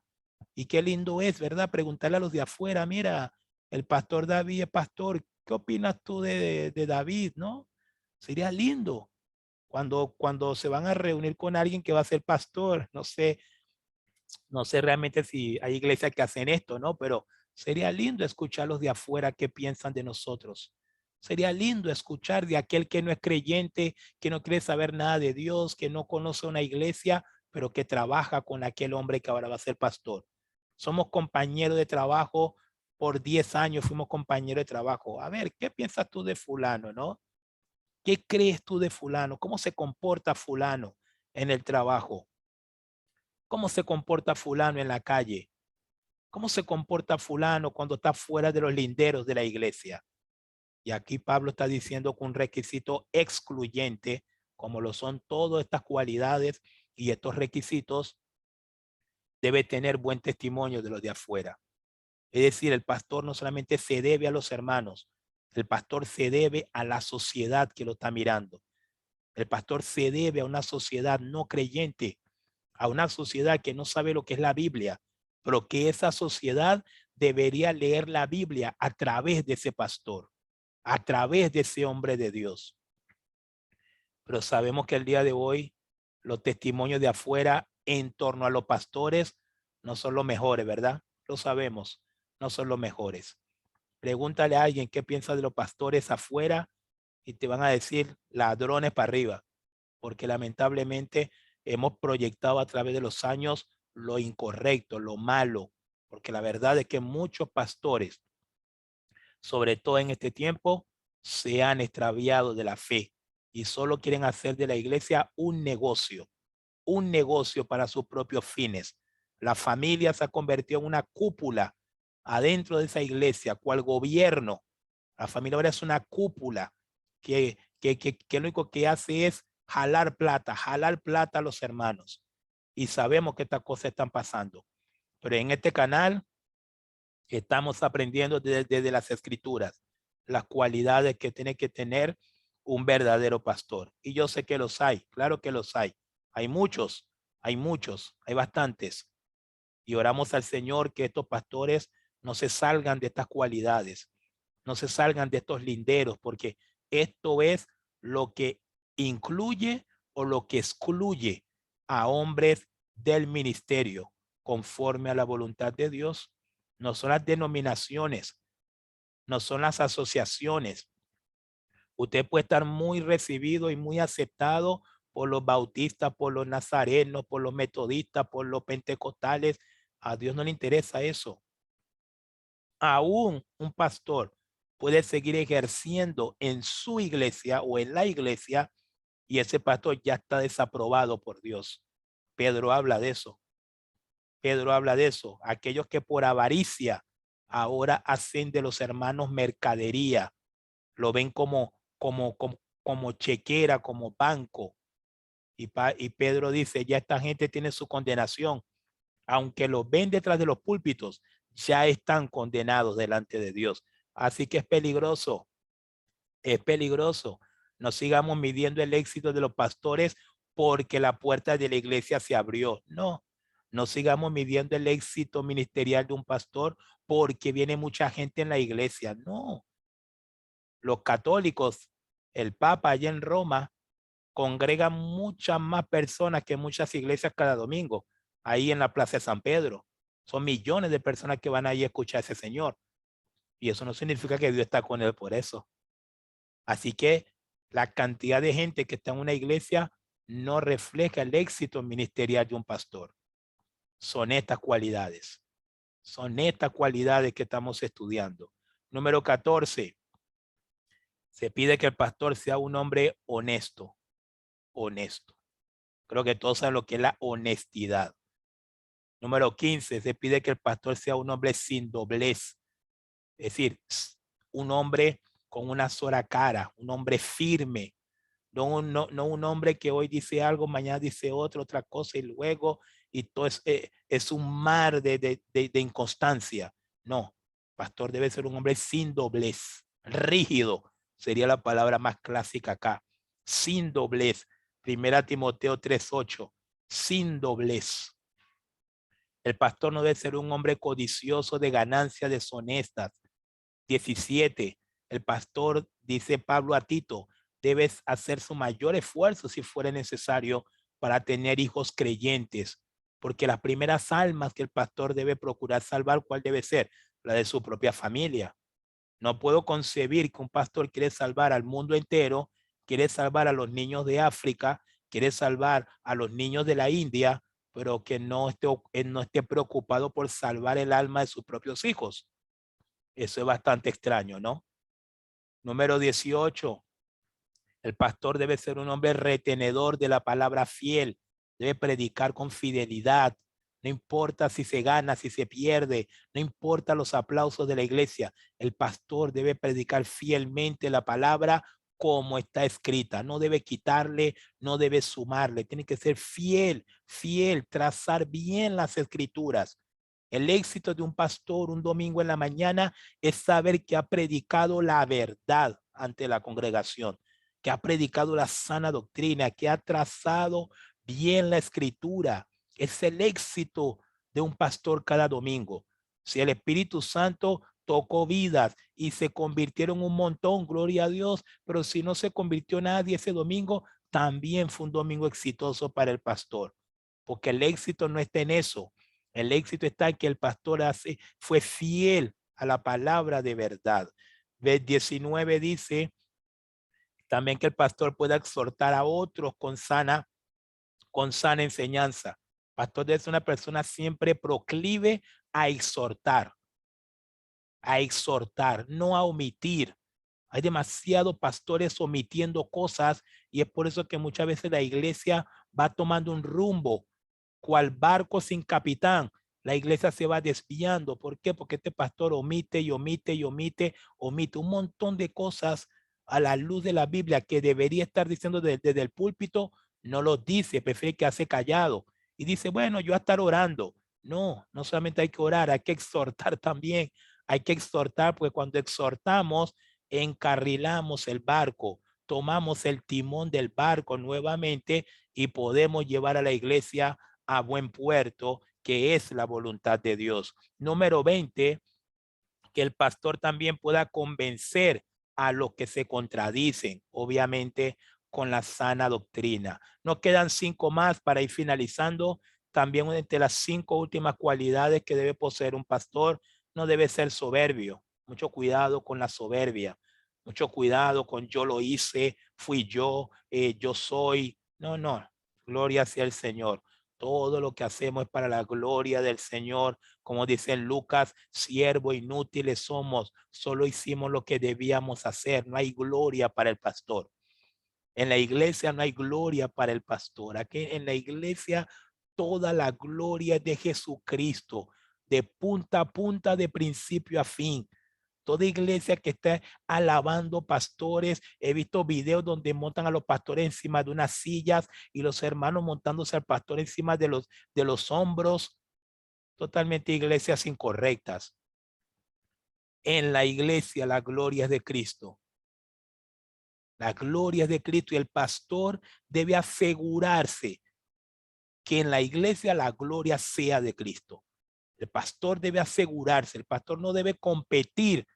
Y qué lindo es, ¿verdad? Preguntarle a los de afuera, mira, el pastor David es pastor, ¿qué opinas tú de David, no? Sería lindo cuando se van a reunir con alguien que va a ser pastor. No sé realmente si hay iglesias que hacen esto, ¿no? Pero sería lindo escucharlos de afuera qué piensan de nosotros. Sería lindo escuchar de aquel que no es creyente, que no quiere saber nada de Dios, que no conoce una iglesia, pero que trabaja con aquel hombre que ahora va a ser pastor. Somos compañeros de trabajo por 10 años, fuimos compañeros de trabajo. A ver, ¿qué piensas tú de fulano, no? ¿Qué crees tú de fulano? ¿Cómo se comporta fulano en el trabajo? ¿Cómo se comporta fulano en la calle? ¿Cómo se comporta fulano cuando está fuera de los linderos de la iglesia? Y aquí Pablo está diciendo que un requisito excluyente, como lo son todas estas cualidades y estos requisitos, debe tener buen testimonio de los de afuera. Es decir, el pastor no solamente se debe a los hermanos, el pastor se debe a la sociedad que lo está mirando. El pastor se debe a una sociedad no creyente, a una sociedad que no sabe lo que es la Biblia, pero que esa sociedad debería leer la Biblia a través de ese pastor, a través de ese hombre de Dios. Pero sabemos que el día de hoy los testimonios de afuera en torno a los pastores no son los mejores, ¿verdad? Lo sabemos, no son los mejores. Pregúntale a alguien qué piensa de los pastores afuera y te van a decir ladrones para arriba, porque lamentablemente hemos proyectado a través de los años lo incorrecto, lo malo, porque la verdad es que muchos pastores, sobre todo en este tiempo, se han extraviado de la fe y solo quieren hacer de la iglesia un negocio para sus propios fines. La familia se ha convertido en una cúpula adentro de esa iglesia, cual gobierno. La familia ahora es una cúpula que lo único que hace es jalar plata a los hermanos. Y sabemos que estas cosas están pasando. Pero en este canal estamos aprendiendo desde las escrituras las cualidades que tiene que tener un verdadero pastor. Y yo sé que los hay, claro que los hay. Hay muchos, hay bastantes. Y oramos al Señor que estos pastores no se salgan de estas cualidades, no se salgan de estos linderos, porque esto es lo que incluye o lo que excluye a hombres del ministerio conforme a la voluntad de Dios. No son las denominaciones, no son las asociaciones. Usted puede estar muy recibido y muy aceptado por los bautistas, por los nazarenos, por los metodistas, por los pentecostales. A Dios no le interesa eso. Aún un pastor puede seguir ejerciendo en su iglesia o en la iglesia y ese pastor ya está desaprobado por Dios. Pedro habla de eso. Pedro habla de eso. Aquellos que por avaricia ahora hacen de los hermanos mercadería, lo ven como chequera, como banco. Y Pedro dice, ya esta gente tiene su condenación. Aunque los ven detrás de los púlpitos, ya están condenados delante de Dios. Así que es peligroso, es peligroso. No sigamos midiendo el éxito de los pastores porque la puerta de la iglesia se abrió. No, no sigamos midiendo el éxito ministerial de un pastor porque viene mucha gente en la iglesia. No, los católicos, el Papa allá en Roma, congrega muchas más personas que muchas iglesias cada domingo, ahí en la Plaza de San Pedro. Son millones de personas que van ahí a escuchar a ese señor. Y eso no significa que Dios está con él por eso. Así que la cantidad de gente que está en una iglesia no refleja el éxito ministerial de un pastor. Son estas cualidades. Son estas cualidades que estamos estudiando. Número 14. Se pide que el pastor sea un hombre honesto. Honesto. Creo que todos saben lo que es la honestidad. Número 15, se pide que el pastor sea un hombre sin doblez. Es decir, un hombre con una sola cara, un hombre firme. No un hombre que hoy dice algo, mañana dice otra cosa y luego, y todo es un mar de inconstancia. No, pastor debe ser un hombre sin doblez, rígido, sería la palabra más clásica acá. Sin doblez. Primera Timoteo 3:8, sin doblez. El pastor no debe ser un hombre codicioso de ganancias deshonestas. 17. El pastor, dice Pablo a Tito, debes hacer su mayor esfuerzo si fuera necesario para tener hijos creyentes, porque las primeras almas que el pastor debe procurar salvar, ¿cuál debe ser? La de su propia familia. No puedo concebir que un pastor quiere salvar al mundo entero, quiere salvar a los niños de África, quiere salvar a los niños de la India, pero que no esté preocupado por salvar el alma de sus propios hijos. Eso es bastante extraño, ¿no? Número 18. El pastor debe ser un hombre retenedor de la palabra fiel. Debe predicar con fidelidad. No importa si se gana, si se pierde. No importa los aplausos de la iglesia. El pastor debe predicar fielmente la palabra como está escrita. No debe quitarle, no debe sumarle. Tiene que ser fiel, trazar bien las escrituras. El éxito de un pastor un domingo en la mañana es saber que ha predicado la verdad ante la congregación, que ha predicado la sana doctrina, que ha trazado bien la escritura. Es el éxito de un pastor cada domingo. Si el Espíritu Santo tocó vidas y se convirtieron un montón, gloria a Dios, pero si no se convirtió nadie ese domingo, también fue un domingo exitoso para el pastor, porque el éxito no está en eso. El éxito está en que el pastor fue fiel a la palabra de verdad. Vers 19 dice También que el pastor pueda exhortar a otros con sana enseñanza. Pastor es una persona siempre proclive a exhortar, no a omitir. Hay demasiados pastores omitiendo cosas y es por eso que muchas veces la iglesia va tomando un rumbo, cual barco sin capitán. La iglesia se va desviando. ¿Por qué? Porque este pastor omite y omite y omite un montón de cosas a la luz de la Biblia que debería estar diciendo desde el púlpito. No lo dice, prefiere que hace callado y dice, bueno, yo voy a estar orando. No, no solamente hay que orar, hay que exhortar también. Hay que exhortar porque cuando exhortamos, encarrilamos el barco, tomamos el timón del barco nuevamente y podemos llevar a la iglesia a buen puerto, que es la voluntad de Dios. Número 20, que el pastor también pueda convencer a los que se contradicen, obviamente con la sana doctrina. Nos quedan 5 más para ir finalizando. También entre las 5 últimas cualidades que debe poseer un pastor, no debe ser soberbio. Mucho cuidado con la soberbia. Mucho cuidado con yo lo hice, fui yo soy. No, no. Gloria sea el Señor. Todo lo que hacemos es para la gloria del Señor. Como dice en Lucas, siervo inútiles somos, solo hicimos lo que debíamos hacer. No hay gloria para el pastor. En la iglesia no hay gloria para el pastor. Aquí en la iglesia toda la gloria es de Jesucristo, de punta a punta, de principio a fin. Toda iglesia que está alabando pastores, he visto videos donde montan a los pastores encima de unas sillas y los hermanos montándose al pastor encima de los hombros. Totalmente iglesias incorrectas. En la iglesia la gloria es de Cristo. La gloria es de Cristo y el pastor debe asegurarse que en la iglesia la gloria sea de Cristo. El pastor debe asegurarse, el pastor no debe competir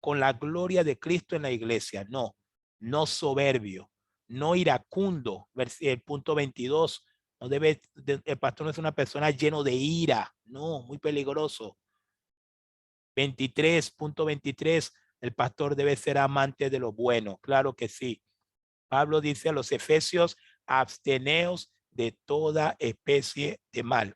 con la gloria de Cristo en la iglesia. No, no soberbio, no iracundo. El punto 22, no debe, el pastor no es una persona lleno de ira. No, muy peligroso. 23.23, el pastor debe ser amante de lo bueno. Claro que sí. Pablo dice a los efesios, absteneos de toda especie de mal.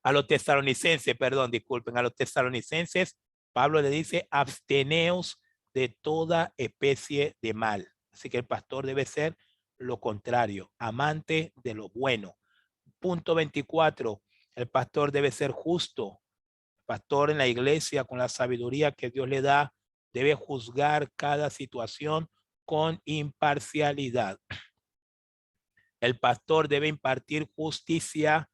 A los tesalonicenses, perdón, disculpen, a los tesalonicenses, Pablo le dice, absteneos de toda especie de mal. Así que el pastor debe ser lo contrario, amante de lo bueno. Punto 24, el pastor debe ser justo. El pastor en la iglesia, con la sabiduría que Dios le da, debe juzgar cada situación con imparcialidad. El pastor debe impartir justicia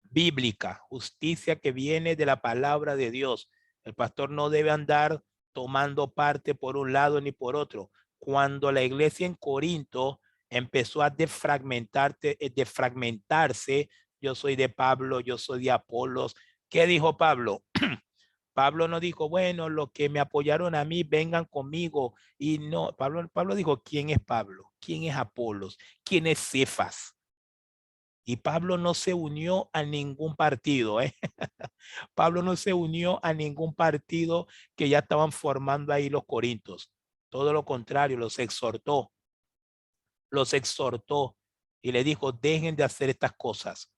bíblica, justicia que viene de la palabra de Dios. El pastor no debe andar tomando parte por un lado ni por otro. Cuando la iglesia en Corinto empezó a defragmentarse, yo soy de Pablo, yo soy de Apolos. ¿Qué dijo Pablo? Pablo no dijo, bueno, los que me apoyaron a mí, vengan conmigo. Y no, Pablo dijo, ¿quién es Pablo? ¿Quién es Apolos? ¿Quién es Cefas? Y Pablo no se unió a ningún partido, ¿eh? Pablo no se unió a ningún partido que ya estaban formando ahí los corintios. Todo lo contrario, los exhortó y le dijo, dejen de hacer estas cosas.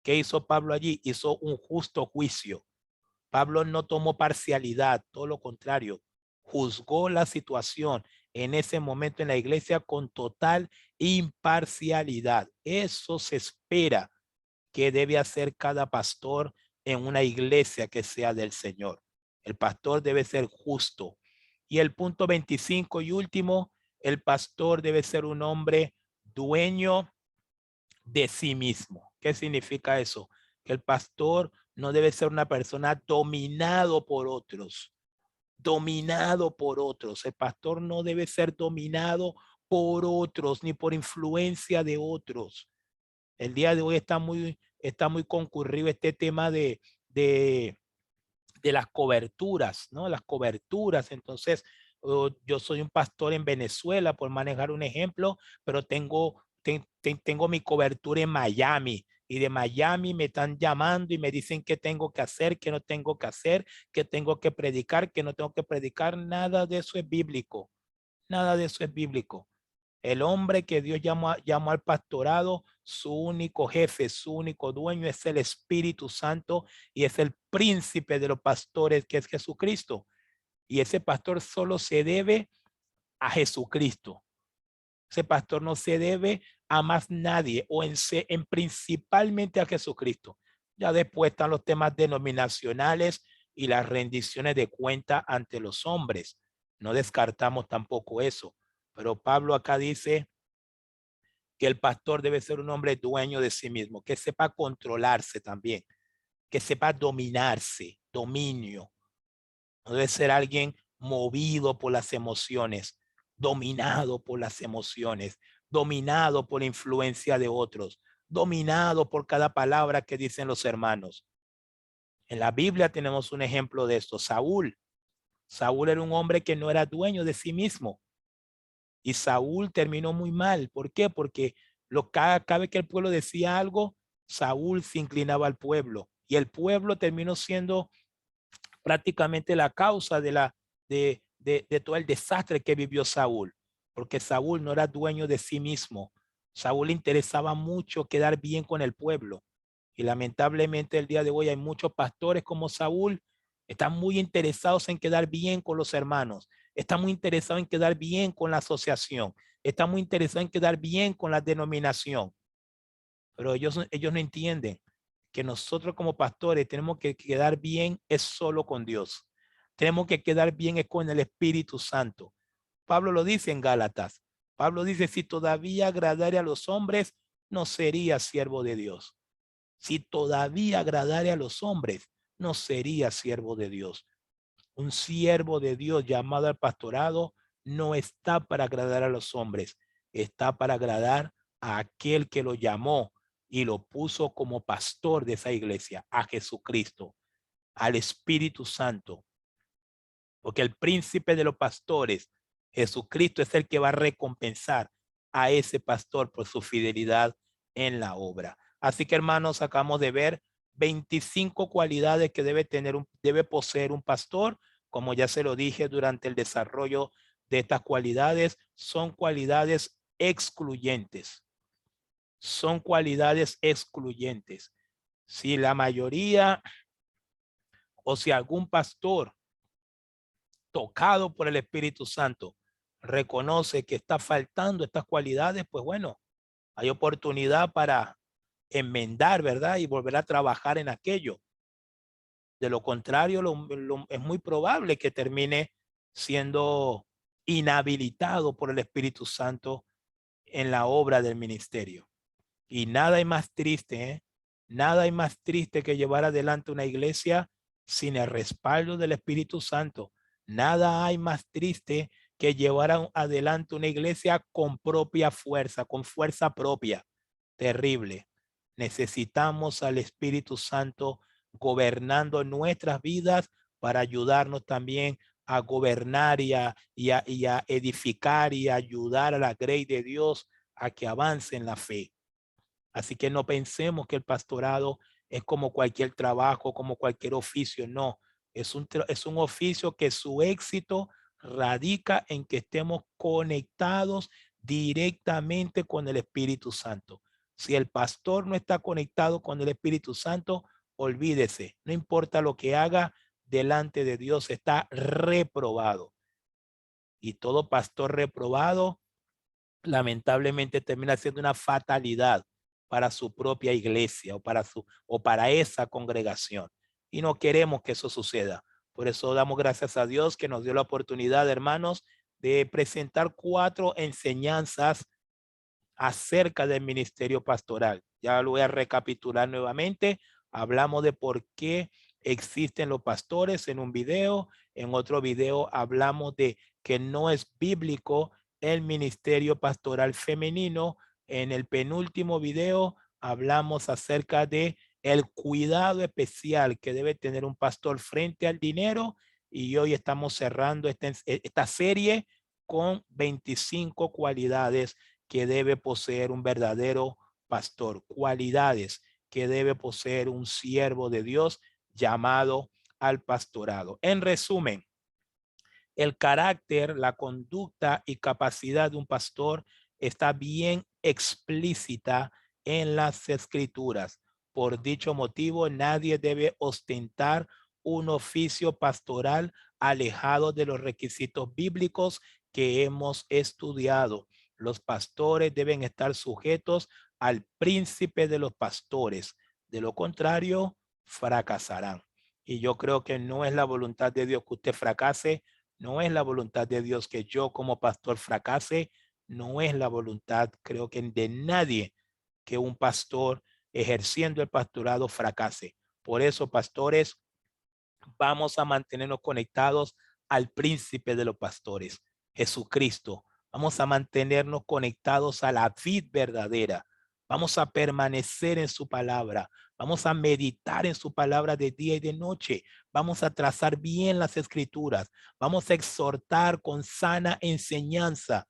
¿Qué hizo Pablo allí? Hizo un justo juicio. Pablo no tomó parcialidad, todo lo contrario, juzgó la situación en ese momento en la iglesia con total imparcialidad. Eso se espera que debe hacer cada pastor en una iglesia que sea del Señor. El pastor debe ser justo. Y el punto 25 y último, el pastor debe ser un hombre dueño de sí mismo. ¿Qué significa eso? Que el pastor no debe ser una persona dominado por otros. Dominado por otros. El pastor no debe ser dominado por otros ni por influencia de otros. El día de hoy está muy concurrido este tema de las coberturas, ¿no? Las coberturas. Entonces, yo soy un pastor en Venezuela, por manejar un ejemplo, pero tengo mi cobertura en Miami. Y de Miami me están llamando y me dicen qué tengo que hacer, qué no tengo que hacer, qué tengo que predicar, qué no tengo que predicar. Nada de eso es bíblico. Nada de eso es bíblico. El hombre que Dios llamó al pastorado, su único jefe, su único dueño es el Espíritu Santo y es el príncipe de los pastores, que es Jesucristo. Y ese pastor solo se debe a Jesucristo. Ese pastor no se debe a más nadie o en principalmente a Jesucristo. Ya después están los temas denominacionales y las rendiciones de cuenta ante los hombres. No descartamos tampoco eso. Pero Pablo acá dice que el pastor debe ser un hombre dueño de sí mismo, que sepa controlarse también, que sepa dominarse, dominio. No debe ser alguien movido por las emociones, dominado por las emociones, dominado por la influencia de otros, dominado por cada palabra que dicen los hermanos. En la Biblia tenemos un ejemplo de esto, Saúl. Saúl era un hombre que no era dueño de sí mismo. Y Saúl terminó muy mal. ¿Por qué? Porque cada vez que el pueblo decía algo, Saúl se inclinaba al pueblo. Y el pueblo terminó siendo prácticamente la causa de todo el desastre que vivió Saúl. Porque Saúl no era dueño de sí mismo. Saúl le interesaba mucho quedar bien con el pueblo. Y lamentablemente el día de hoy hay muchos pastores como Saúl, están muy interesados en quedar bien con los hermanos, están muy interesados en quedar bien con la asociación, están muy interesados en quedar bien con la denominación. Pero ellos no entienden que nosotros como pastores tenemos que quedar bien es solo con Dios. Tenemos que quedar bien es con el Espíritu Santo. Pablo lo dice en Gálatas. Pablo dice, si todavía agradare a los hombres, no sería siervo de Dios. Si todavía agradare a los hombres, no sería siervo de Dios. Un siervo de Dios llamado al pastorado no está para agradar a los hombres, está para agradar a aquel que lo llamó y lo puso como pastor de esa iglesia, a Jesucristo, al Espíritu Santo. Porque el príncipe de los pastores, Jesucristo, es el que va a recompensar a ese pastor por su fidelidad en la obra. Así que, hermanos, acabamos de ver 25 cualidades que debe poseer un pastor. Como ya se lo dije durante el desarrollo de estas cualidades, son cualidades excluyentes. Son cualidades excluyentes. Si la mayoría o si algún pastor tocado por el Espíritu Santo reconoce que está faltando estas cualidades, pues bueno, hay oportunidad para enmendar, ¿verdad? Y volver a trabajar en aquello. De lo contrario, es muy probable que termine siendo inhabilitado por el Espíritu Santo en la obra del ministerio. Y nada hay más triste, ¿eh? Nada hay más triste que llevar adelante una iglesia sin el respaldo del Espíritu Santo. Nada hay más triste que llevar adelante una iglesia con propia fuerza, con fuerza propia. Terrible. Necesitamos al Espíritu Santo gobernando nuestras vidas para ayudarnos también a gobernar y a edificar y a ayudar a la grey de Dios a que avance en la fe. Así que no pensemos que el pastorado es como cualquier trabajo, como cualquier oficio. No, es un oficio que su éxito radica en que estemos conectados directamente con el Espíritu Santo. Si el pastor no está conectado con el Espíritu Santo, olvídese, no importa lo que haga delante de Dios, está reprobado. Y todo pastor reprobado lamentablemente termina siendo una fatalidad para su propia iglesia o para esa congregación. Y no queremos que eso suceda. Por eso damos gracias a Dios que nos dio la oportunidad, hermanos, de presentar 4 enseñanzas acerca del ministerio pastoral. Ya lo voy a recapitular nuevamente. Hablamos de por qué existen los pastores en un video. En otro video hablamos de que no es bíblico el ministerio pastoral femenino. En el penúltimo video hablamos acerca de el cuidado especial que debe tener un pastor frente al dinero. Y hoy estamos cerrando esta serie con 25 cualidades que debe poseer un verdadero pastor, cualidades que debe poseer un siervo de Dios llamado al pastorado. En resumen, El carácter, la conducta y capacidad de un pastor está bien explícita en las escrituras. Por dicho motivo, nadie debe ostentar un oficio pastoral alejado de los requisitos bíblicos que hemos estudiado. Los pastores deben estar sujetos al príncipe de los pastores. De lo contrario, fracasarán. Y yo creo que no es la voluntad de Dios que usted fracase, no es la voluntad de Dios que yo como pastor fracase, no es la voluntad, creo que de nadie, que un pastor ejerciendo el pastorado fracase. Por eso, pastores, vamos a mantenernos conectados al príncipe de los pastores, Jesucristo. Vamos a mantenernos conectados a la vid verdadera. Vamos a permanecer en su palabra. Vamos a meditar en su palabra de día y de noche. Vamos a trazar bien las escrituras. Vamos a exhortar con sana enseñanza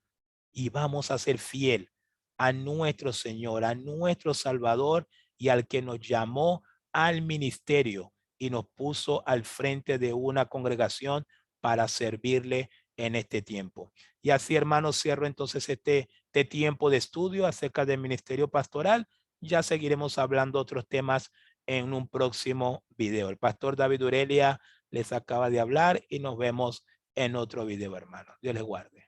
y vamos a ser fiel a nuestro Señor, a nuestro Salvador y al que nos llamó al ministerio y nos puso al frente de una congregación para servirle en este tiempo. Y así, hermanos, cierro entonces este tiempo de estudio acerca del ministerio pastoral. Ya seguiremos hablando otros temas en un próximo video. El pastor David Urelia les acaba de hablar y nos vemos en otro video, hermanos. Dios les guarde.